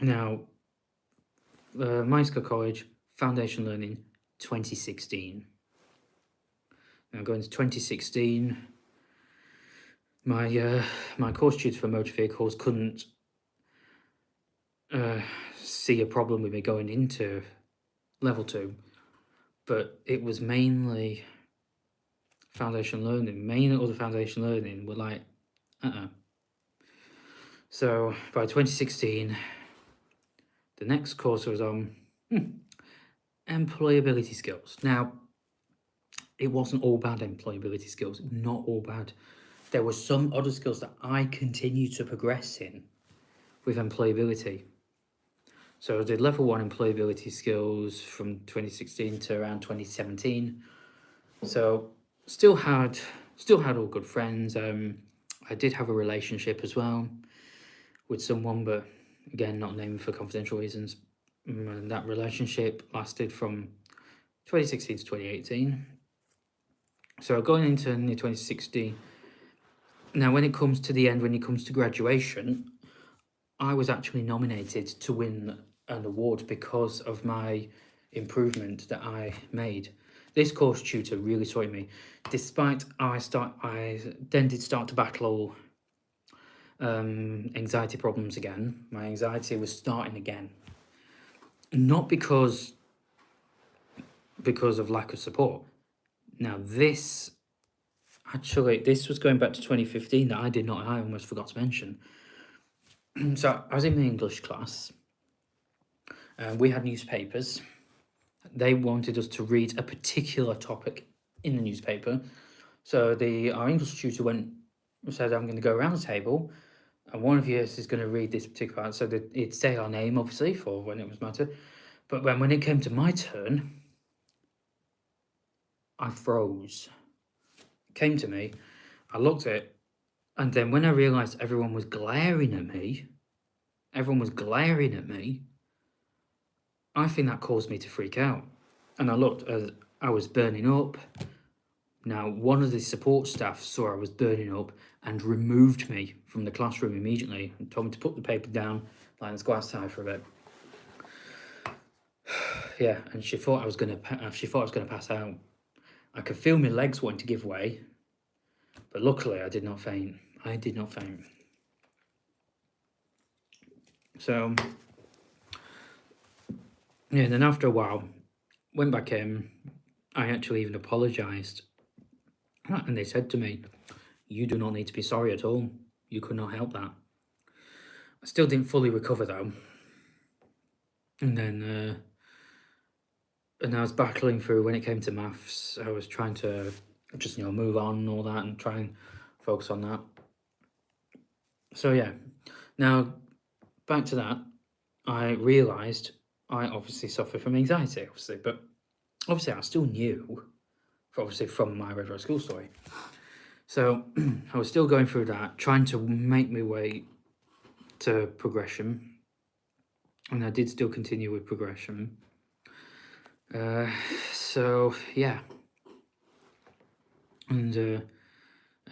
A: Now, Meisker College, Foundation Learning, 2016. Now, going to 2016, my course tutor for motor vehicles couldn't see a problem with me going into level 2, but it was mainly foundation learning. Mainly all the foundation learning were like, So by 2016, the next course was on employability skills. Now, it wasn't all bad employability skills, not all bad. There were some other skills that I continued to progress in with employability. So I did level 1 employability skills from 2016 to around 2017. So still had all good friends. I did have a relationship as well with someone, but again, not named for confidential reasons. And that relationship lasted from 2016 to 2018. So going into 2016, now when it comes to the end, when it comes to graduation, I was actually nominated to win an award because of my improvement that I made. This course tutor really taught me. Despite I then did start to battle anxiety problems again. My anxiety was starting again, not because of lack of support. Now this was going back to 2015 that I almost forgot to mention. So I was in the English class. We had newspapers. They wanted us to read a particular topic in the newspaper. So our English tutor said, I'm going to go around the table, and one of you is going to read this particular, so that it'd say our name, obviously, for when it was matter. But when it came to my turn, I froze. It came to me, I looked at it, and then when I realised everyone was glaring at me, I think that caused me to freak out. And I looked as I was burning up. Now, one of the support staff saw I was burning up and removed me from the classroom immediately and told me to put the paper down, lie on the glass side for a bit. Yeah, and she thought I was going to pass out. I could feel my legs wanting to give way, but luckily I did not faint. So, yeah, and then after a while, went back in. I actually even apologised. And they said to me, you do not need to be sorry at all. You could not help that. I still didn't fully recover though. And then, and I was battling through when it came to maths. I was trying to just, move on and all that and try and focus on that. So yeah, now back to that. I realised I obviously suffer from anxiety, obviously, but obviously I still knew, obviously from my Red Rose School story. So I was still going through that, trying to make my way to progression, and I did still continue with progression. So yeah, and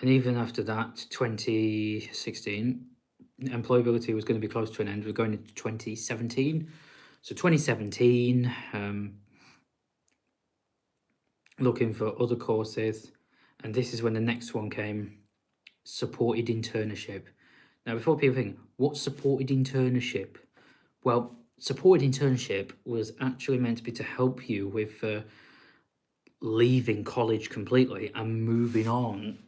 A: even after that, 2016, employability was going to be close to an end. We're going into 2017. So 2017, looking for other courses, and this is when the next one came, supported internship. Now, before people think, what's supported internship? Well, supported internship was actually meant to be to help you with leaving college completely and moving on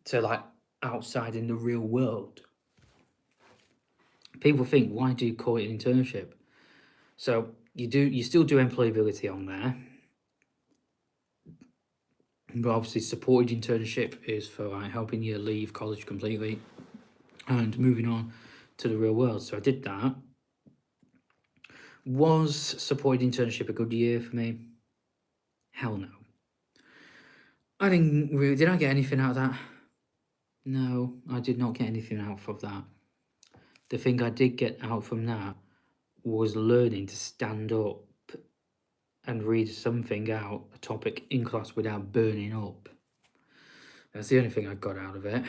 A: to like outside in the real world. People think, why do you call it an internship? So you still do employability on there, but obviously supported internship is for like helping you leave college completely and moving on to the real world. So I did that. Was supported internship a good year for me? Hell no. I didn't really. Did I get anything out of that? No, I did not get anything out of that. The thing I did get out from that was learning to stand up and read something out, a topic in class without burning up. That's the only thing I got out of it.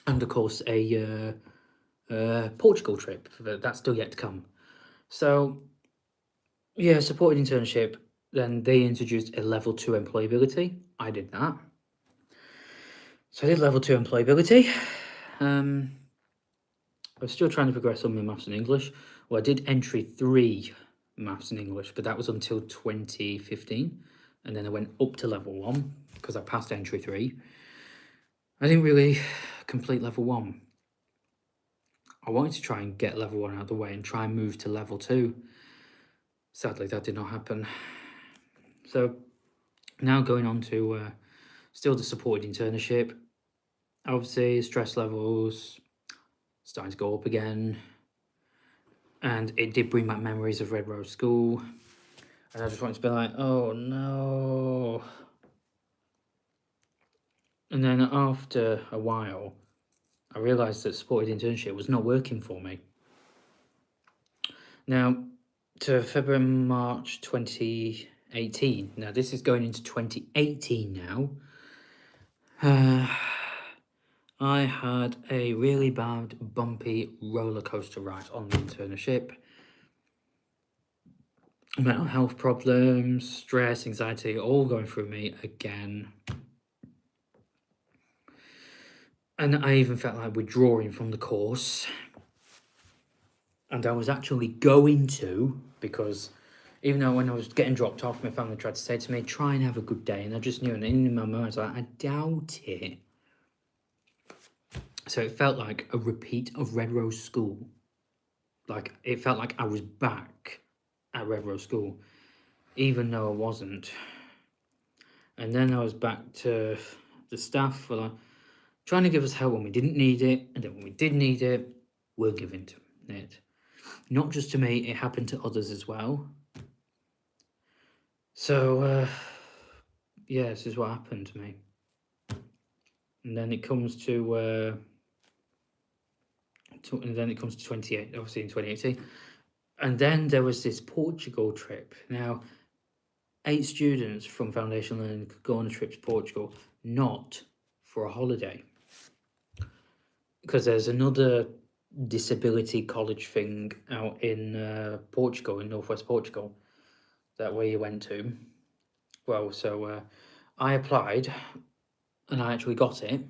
A: And of course, a Portugal trip, but that's still yet to come. So, yeah, supported internship. Then they introduced a level 2 employability. I did that. So I did level 2 employability. I was still trying to progress on my maths and English. Well, I did entry 3 maths and English, but that was until 2015. And then I went up to level 1 because I passed entry 3. I didn't really complete level 1. I wanted to try and get level 1 out of the way and try and move to level 2. Sadly, that did not happen. So now going on to still the supported internship. Obviously, stress levels starting to go up again. And it did bring back memories of Red Rose School. And I just wanted to be like, oh no. And then after a while, I realised that supported internship was not working for me. Now, to February, March 2018. Now, this is going into 2018 now. I had a really bad, bumpy roller coaster ride on the internship. Mental health problems, stress, anxiety, all going through me again. And I even felt like withdrawing from the course. And I was actually going to, because even though when I was getting dropped off, my family tried to say to me, try and have a good day. And I just knew, and in my mind, I was like, I doubt it. So it felt like a repeat of Red Rose School. Like, it felt like I was back at Red Rose School, even though I wasn't. And then I was back to the staff for like, trying to give us help when we didn't need it, and then when we did need it, we're giving it. Not just to me, it happened to others as well. So, yeah, this is what happened to me. And then it comes to 28, obviously in 2018. And then there was this Portugal trip. Now, 8 students from Foundation Learning could go on a trip to Portugal, not for a holiday. Because there's another disability college thing out in Portugal, in northwest Portugal, that way you went to. Well, so I applied and I actually got it.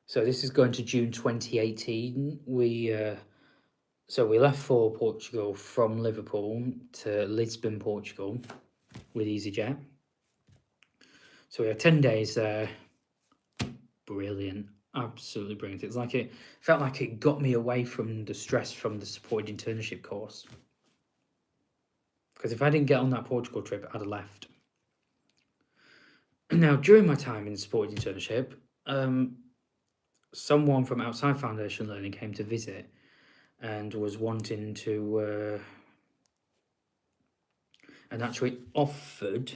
A: So this is going to June 2018. We left for Portugal from Liverpool to Lisbon, Portugal with EasyJet. So we had 10 days there. Brilliant. Absolutely brilliant. It's like it felt like it got me away from the stress from the supported internship course. Because if I didn't get on that Portugal trip, I'd have left. Now, during my time in the supported internship, someone from outside Foundation Learning came to visit and was wanting to, and actually offered,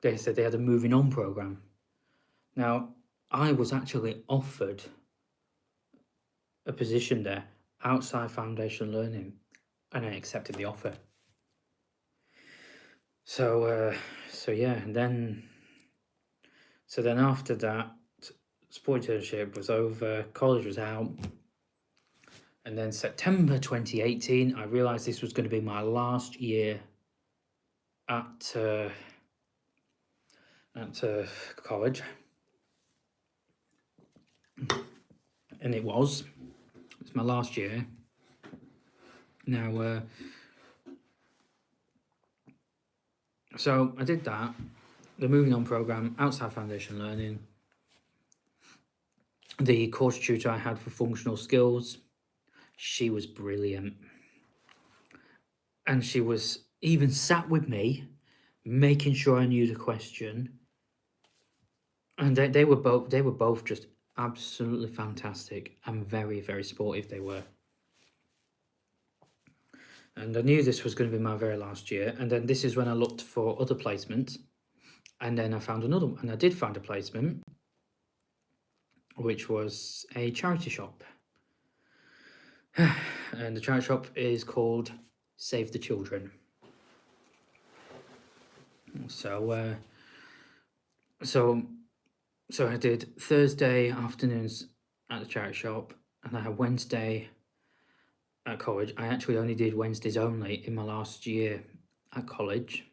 A: they said they had a moving on program. Now, I was actually offered a position there outside Foundation Learning, and I accepted the offer. So yeah, and then after that, sport internship was over, college was out, and then September 2018, I realised this was going to be my last year at college, and it's my last year. Now, so I did that, the moving on program outside Foundation Learning. The course tutor I had for functional skills, she was brilliant, and she was even sat with me, making sure I knew the question. And they were both just absolutely fantastic and very, very supportive. They were. And I knew this was going to be my very last year. And then this is when I looked for other placements. And then I found another one. And I did find a placement, which was a charity shop. And the charity shop is called Save the Children. So I did Thursday afternoons at the charity shop, and I had Wednesday at college. I actually only did Wednesdays only in my last year at college.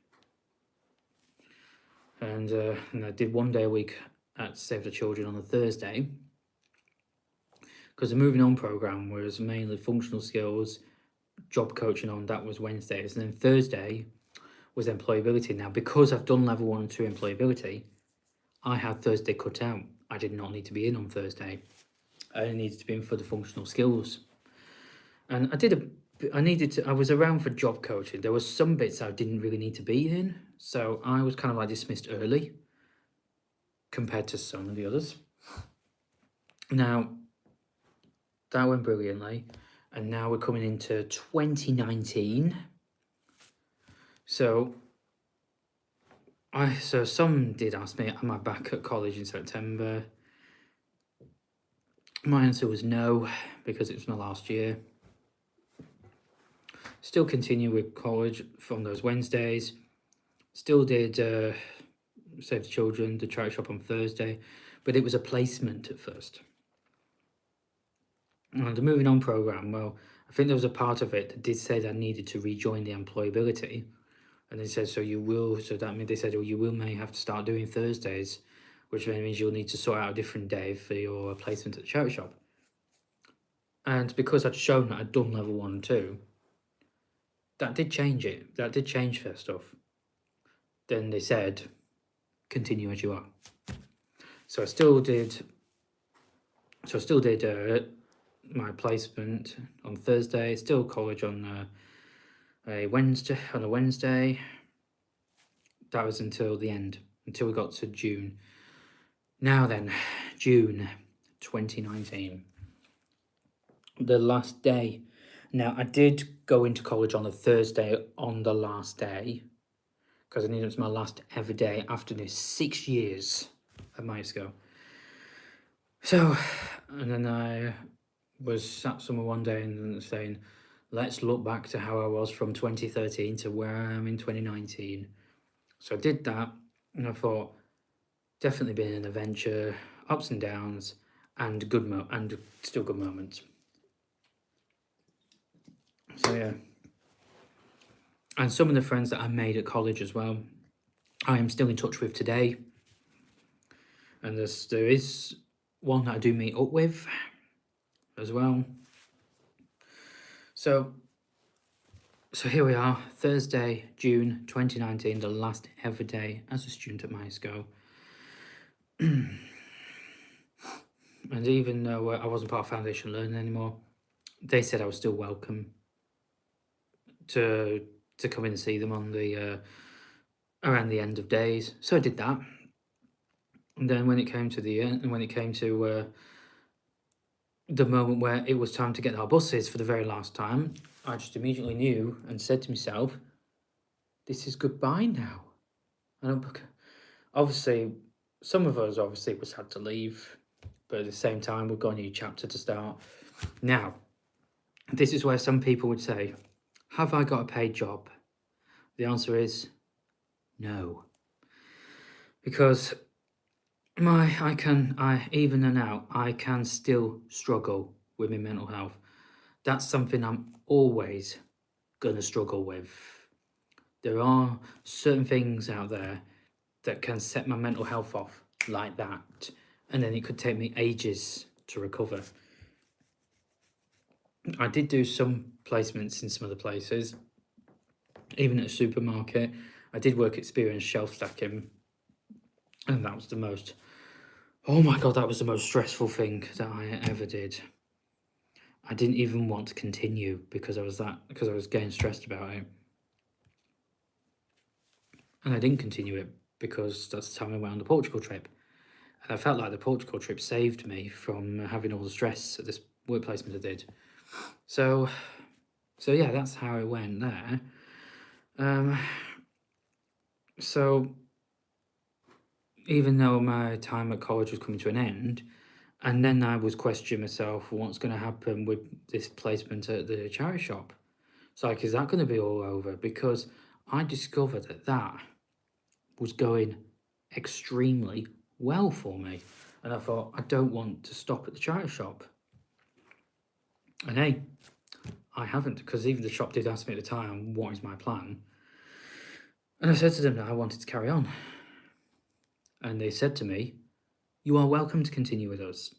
A: And I did 1 day a week at Save the Children on a Thursday, because the moving on program was mainly functional skills, job coaching on, that was Wednesdays. And then Thursday was employability. Now, because I've done level 1 and 2 employability, I had Thursday cut out. I did not need to be in on Thursday. I only needed to be in for the functional skills. And I was around for job coaching. There was some bits I didn't really need to be in. So I was kind of like dismissed early compared to some of the others. Now, that went brilliantly. And now we're coming into 2019. So some did ask me, am I back at college in September? My answer was no, because it was my last year. Still continue with college from those Wednesdays. Still did Save the Children, the charity shop on Thursday, but it was a placement at first. And the moving on program, well, I think there was a part of it that did say that I needed to rejoin the employability. And they said, they said, oh, you may have to start doing Thursdays, which means you'll need to sort out a different day for your placement at the charity shop. And because I'd shown that I'd done level 1 and 2, that did change it. That did change first stuff. Then they said, continue as you are. So I still did my placement on Thursday, still college on a Wednesday. That was until the end, until we got to June. Now then, June 2019, the last day. Now, I did go into college on a Thursday on the last day, because I knew it was my last ever day after this 6 years at MySco. So, and then I was sat somewhere one day and saying, let's look back to how I was from 2013 to where I am in 2019. So I did that, and I thought, definitely been an adventure, ups and downs, and still good moments. So yeah. And some of the friends that I made at college as well, I am still in touch with today. And there is one that I do meet up with as well. So here we are, Thursday, June 2019, the last ever day as a student at MySco. And even though I wasn't part of Foundation Learning anymore, they said I was still welcome to come in and see them on the around the end of days. So I did that. And then when it came to the end, and when it came to the moment where it was time to get our buses for the very last time, I just immediately knew and said to myself, this is goodbye now. And obviously, some of us obviously was had to leave, but at the same time, we've got a new chapter to start. Now, this is where some people would say, have I got a paid job? The answer is no. Because even now, I can still struggle with my mental health. That's something I'm always gonna struggle with. There are certain things out there that can set my mental health off like that, and then it could take me ages to recover. I did do some placements in some other places, even at a supermarket. I did work experience shelf stacking, and that was the most, oh my God, that was the most stressful thing that I ever did. I didn't even want to continue because I was getting stressed about it. And I didn't continue it because that's the time I went on the Portugal trip. And I felt like the Portugal trip saved me from having all the stress at this work placement I did. So yeah, that's how it went there. So even though my time at college was coming to an end, and then I was questioning myself, what's going to happen with this placement at the charity shop? It's like, is that going to be all over? Because I discovered that was going extremely well for me. And I thought, I don't want to stop at the charity shop. And hey, I haven't, because even the shop did ask me at the time, what is my plan? And I said to them that I wanted to carry on. And they said to me, you are welcome to continue with us.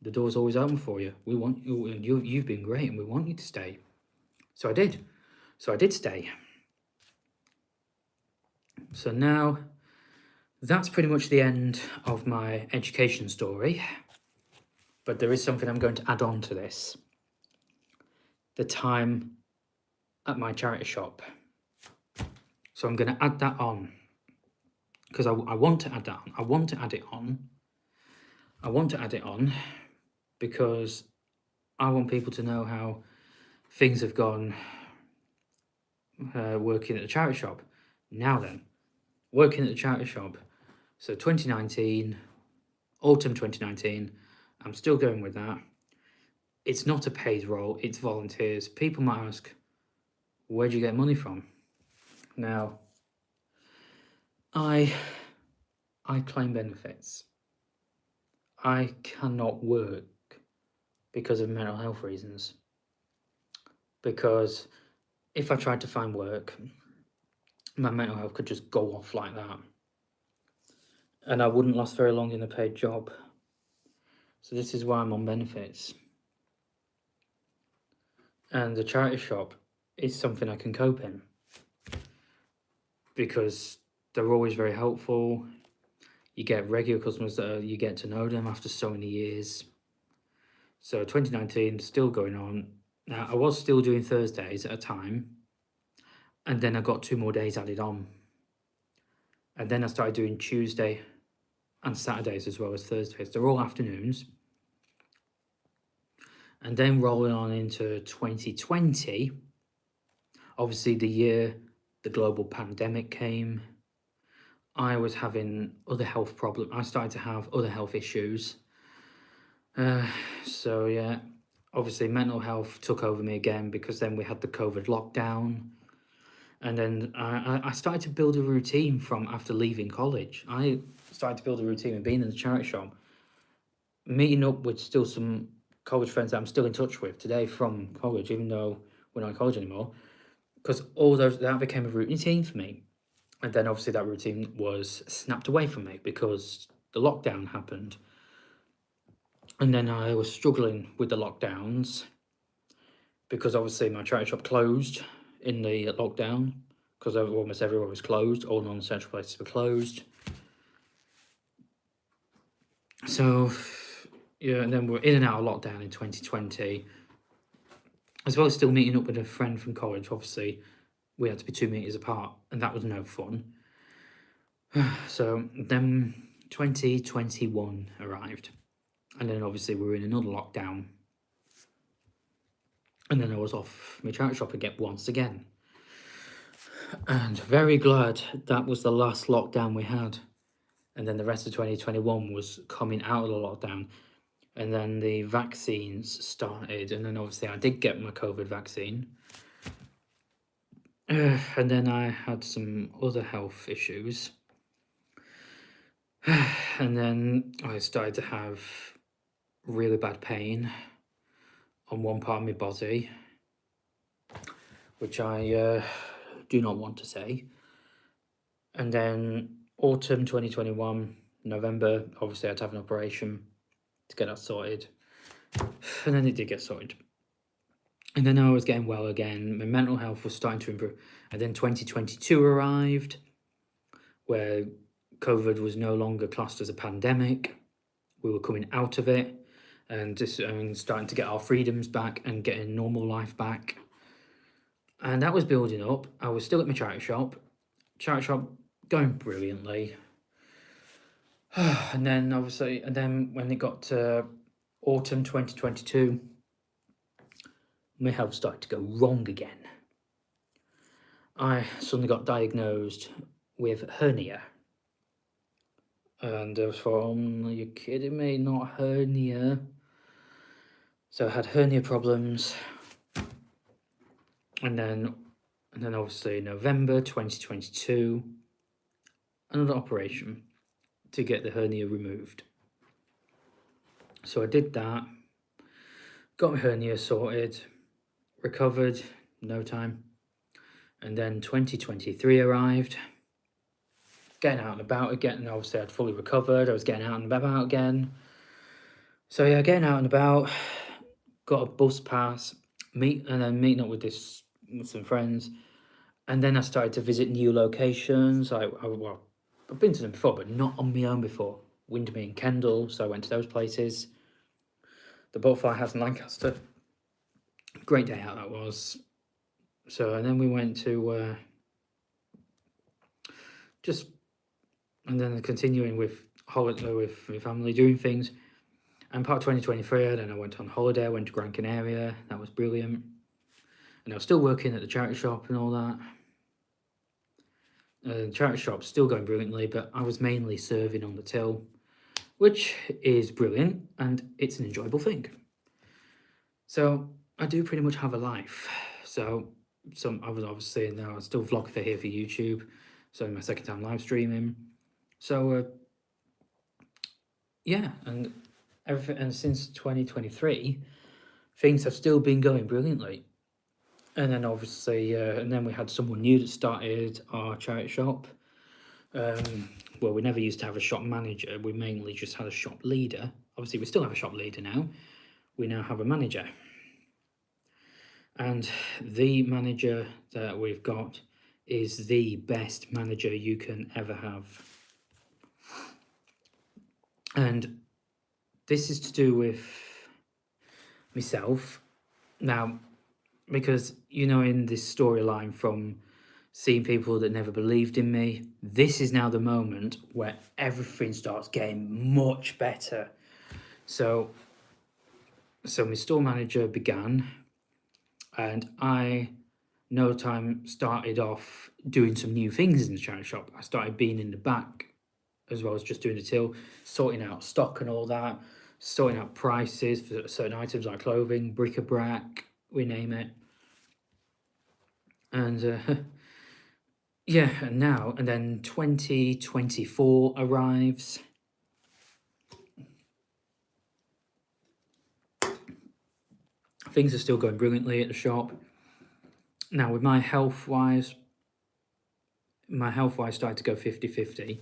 A: The door's always open for you. We want you, and you've been great, and we want you to stay. So I did. So I did stay. So now, that's pretty much the end of my education story. But there is something I'm going to add on to this. The time at my charity shop. So I'm going to add that on. Because I want to add that on. I want to add it on because I want people to know how things have gone working at the charity shop. Now then, working at the charity shop. So 2019, autumn 2019, I'm still going with that. It's not a paid role, it's volunteers. People might ask, where do you get money from? Now, I claim benefits. I cannot work because of mental health reasons. Because if I tried to find work, my mental health could just go off like that. And I wouldn't last very long in a paid job. So this is why I'm on benefits. And the charity shop is something I can cope in. Because they're always very helpful. You get regular customers that you get to know them after so many years. So 2019, still going on. Now, I was still doing Thursdays at a time. And then I got 2 more days added on. And then I started doing Tuesday and Saturdays as well as Thursdays. They're all afternoons. And then rolling on into 2020, obviously the year the global pandemic came, I was having other health problems. I started to have other health issues. So yeah, obviously mental health took over me again because then we had the COVID lockdown. And then I started to build a routine from after leaving college. I started to build a routine of being in the charity shop, meeting up with still some college friends that I'm still in touch with today from college, even though we're not in college anymore, because that became a routine for me. And then obviously that routine was snapped away from me because the lockdown happened. And then I was struggling with the lockdowns because obviously my charity shop closed in the lockdown because almost everywhere was closed. All non-essential places were closed. So yeah, and then we're in and out of lockdown in 2020, as well as still meeting up with a friend from college. Obviously, we had to be 2 meters apart, and that was no fun. So then 2021 arrived, and then obviously we were in another lockdown. And then I was off my charity shop again once again. And very glad that was the last lockdown we had. And then the rest of 2021 was coming out of the lockdown. And then the vaccines started. And then obviously I did get my COVID vaccine. And then I had some other health issues. And then I started to have really bad pain on one part of my body, which I do not want to say. And then autumn 2021, November, obviously I had to have an operation to get that sorted. And then it did get sorted. And then I was getting well again. My mental health was starting to improve. And then 2022 arrived, where COVID was no longer classed as a pandemic. We were coming out of it and just starting to get our freedoms back and getting normal life back. And that was building up. I was still at my charity shop going brilliantly. And then obviously, when it got to autumn 2022, my health started to go wrong again. I suddenly got diagnosed with hernia. And I was like, are you kidding me? Not hernia. So I had hernia problems. And then obviously November 2022, another operation to get the hernia removed. So I did that, got my hernia sorted, recovered, no time. And then 2023 arrived, getting out and about again, and obviously I'd fully recovered, I was getting out and about again. So yeah, getting out and about, got a bus pass, meeting up with some friends. And then I started to visit new locations. I've been to them before, but not on my own before. Windermere and Kendal, so I went to those places. The Butterfly House in Lancaster. Great day out that was. So, and then we went to and then continuing with holiday with my family, doing things. And part of 2023, then I went on holiday, I went to Gran Canaria. That was brilliant. And I was still working at the charity shop and all that. The charity shop's still going brilliantly, but I was mainly serving on the till, which is brilliant and it's an enjoyable thing. So I do pretty much have a life. So I was obviously now I still vlog for YouTube. So my second time live streaming. So yeah, and everything, and since 2023, things have still been going brilliantly. And then obviously, and then we had someone new that started our charity shop. Well, we never used to have a shop manager. We mainly just had a shop leader. Obviously, we still have a shop leader now. We now have a manager. And the manager that we've got is the best manager you can ever have. And this is to do with myself. Now, because, in this storyline from seeing people that never believed in me, this is now the moment where everything starts getting much better. So my store manager began, and I, no time, started off doing some new things in the charity shop. I started being in the back as well as just doing the till, sorting out stock and all that, sorting out prices for certain items like clothing, bric-a-brac, we name it. And yeah, and then 2024 arrives. Things are still going brilliantly at the shop. Now, with my health-wise started to go 50-50.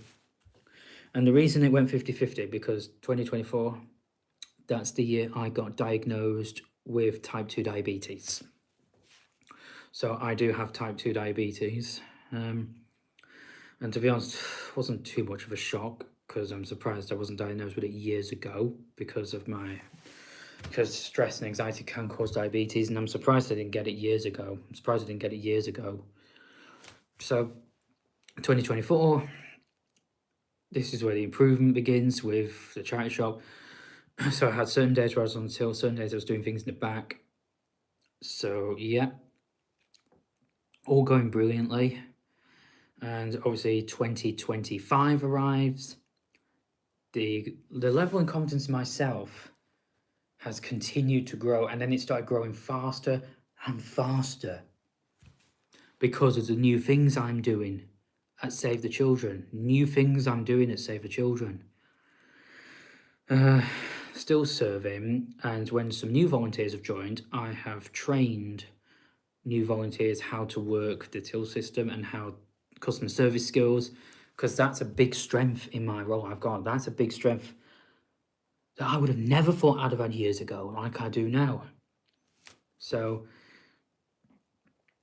A: And the reason it went 50-50, because 2024, that's the year I got diagnosed with type 2 diabetes. So I do have type 2 diabetes. And to be honest, it wasn't too much of a shock, because I'm surprised I wasn't diagnosed with it years ago because stress and anxiety can cause diabetes, and I'm surprised I didn't get it years ago. So 2024, this is where the improvement begins with the charity shop. So I had certain days where I was on the till, certain days I was doing things in the back. So yeah, all going brilliantly. And obviously 2025 arrives. The level of confidence in myself has continued to grow, and then it started growing faster and faster because of the new things I'm doing at Save the Children. New things I'm doing at Save the Children. Still serving, and when some new volunteers have joined, I have trained new volunteers how to work the till system and how customer service skills, because that's a big strength in my role I've got. That's a big strength that I would have never thought I'd have had years ago, like I do now. So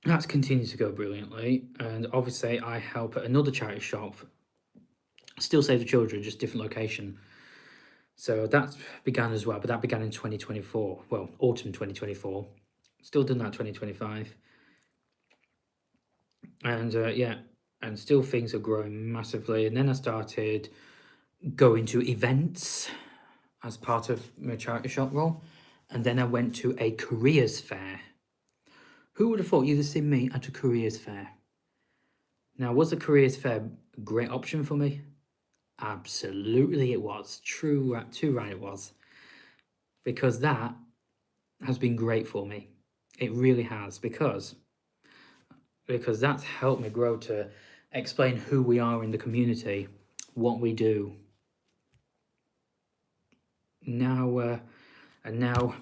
A: that's continued to go brilliantly. And obviously I help at another charity shop, still Save the Children, just different location. So that began as well, but that began in 2024. Well, autumn 2024. Still done that 2025. And yeah, and still things are growing massively. And then I started going to events as part of my charity shop role. And then I went to a careers fair. Who would have thought you'd have seen me at a careers fair? Now, was a careers fair a great option for me? Absolutely it was. Too right it was. Because that has been great for me. It really has, because that's helped me grow to explain who we are in the community, what we do. Now, and now,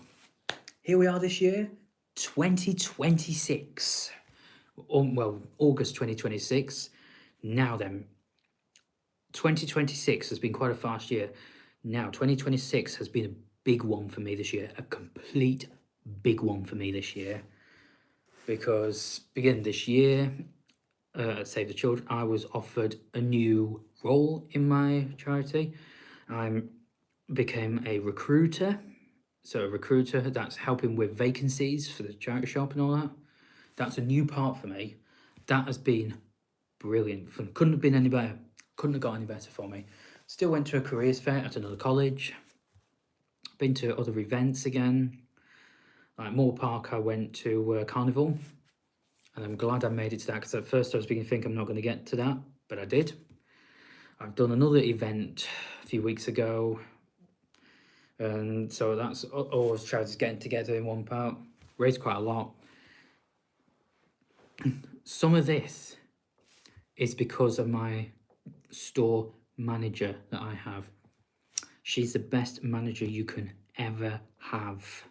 A: here we are this year, 2026. Well, August 2026. Now then, 2026 has been quite a fast year. Now, 2026 has been a big one for me this year, a complete big one for me this year. Because beginning this year, Save the Children, I was offered a new role in my charity. I became a recruiter. So a recruiter that's helping with vacancies for the charity shop and all that. That's a new part for me. That has been brilliant. Couldn't have been any better. Couldn't have got any better for me. Still went to a careers fair at another college. Been to other events again. Like Moore Park, I went to Carnival. And I'm glad I made it to that, because at first I was beginning to think I'm not going to get to that, but I did. I've done another event a few weeks ago. And so that's always charities getting together in one part. Raised quite a lot. Some of this is because of my store manager that I have. She's the best manager you can ever have.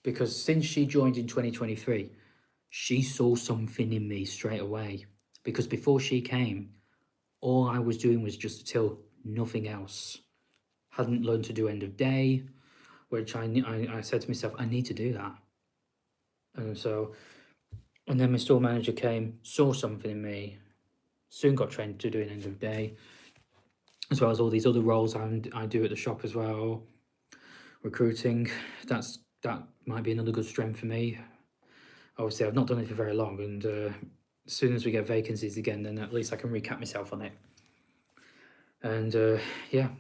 A: Because since she joined in 2023, she saw something in me straight away. Because before she came, all I was doing was just till, nothing else. Hadn't learned to do end of day, which I said to myself, I need to do that. And then my store manager came, saw something in me, soon got trained to do an end of day, as well as all these other roles I do at the shop as well. Recruiting, that might be another good strength for me. Obviously, I've not done it for very long, and as soon as we get vacancies again, then at least I can recap myself on it. And yeah,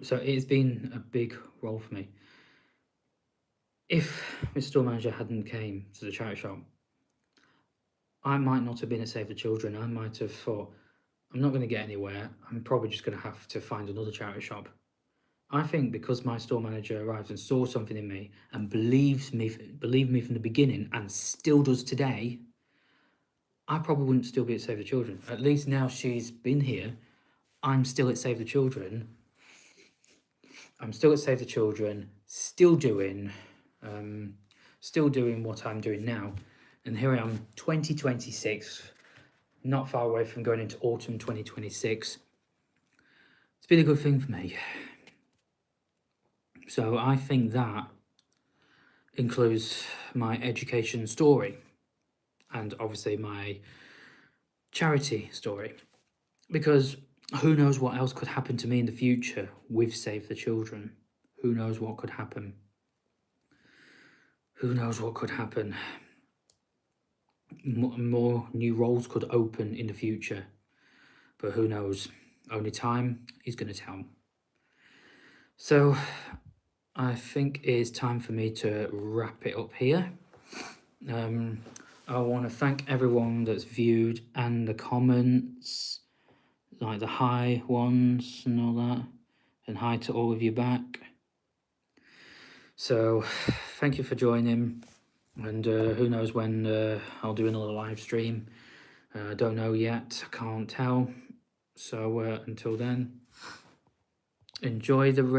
A: so it's been a big role for me. If my store manager hadn't came to the charity shop, I might not have been at Save the Children. I might have thought, I'm not going to get anywhere. I'm probably just going to have to find another charity shop. I think because my store manager arrived and saw something in me and believed me from the beginning and still does today, I probably wouldn't still be at Save the Children. At least now she's been here, I'm still at Save the Children. I'm still at Save the Children, still doing what I'm doing now. And here I am, 2026, not far away from going into autumn 2026. It's been a good thing for me. So I think that includes my education story and obviously my charity story, because who knows what else could happen to me in the future with Save the Children. Who knows what could happen? Who knows what could happen? More new roles could open in the future, but who knows? Only time is going to tell. So I think it's time for me to wrap it up here. I want to thank everyone that's viewed and the comments, like the hi ones and all that, and hi to all of you back. So thank you for joining, and who knows when I'll do another live stream. I don't know yet, I can't tell. So until then, enjoy the rest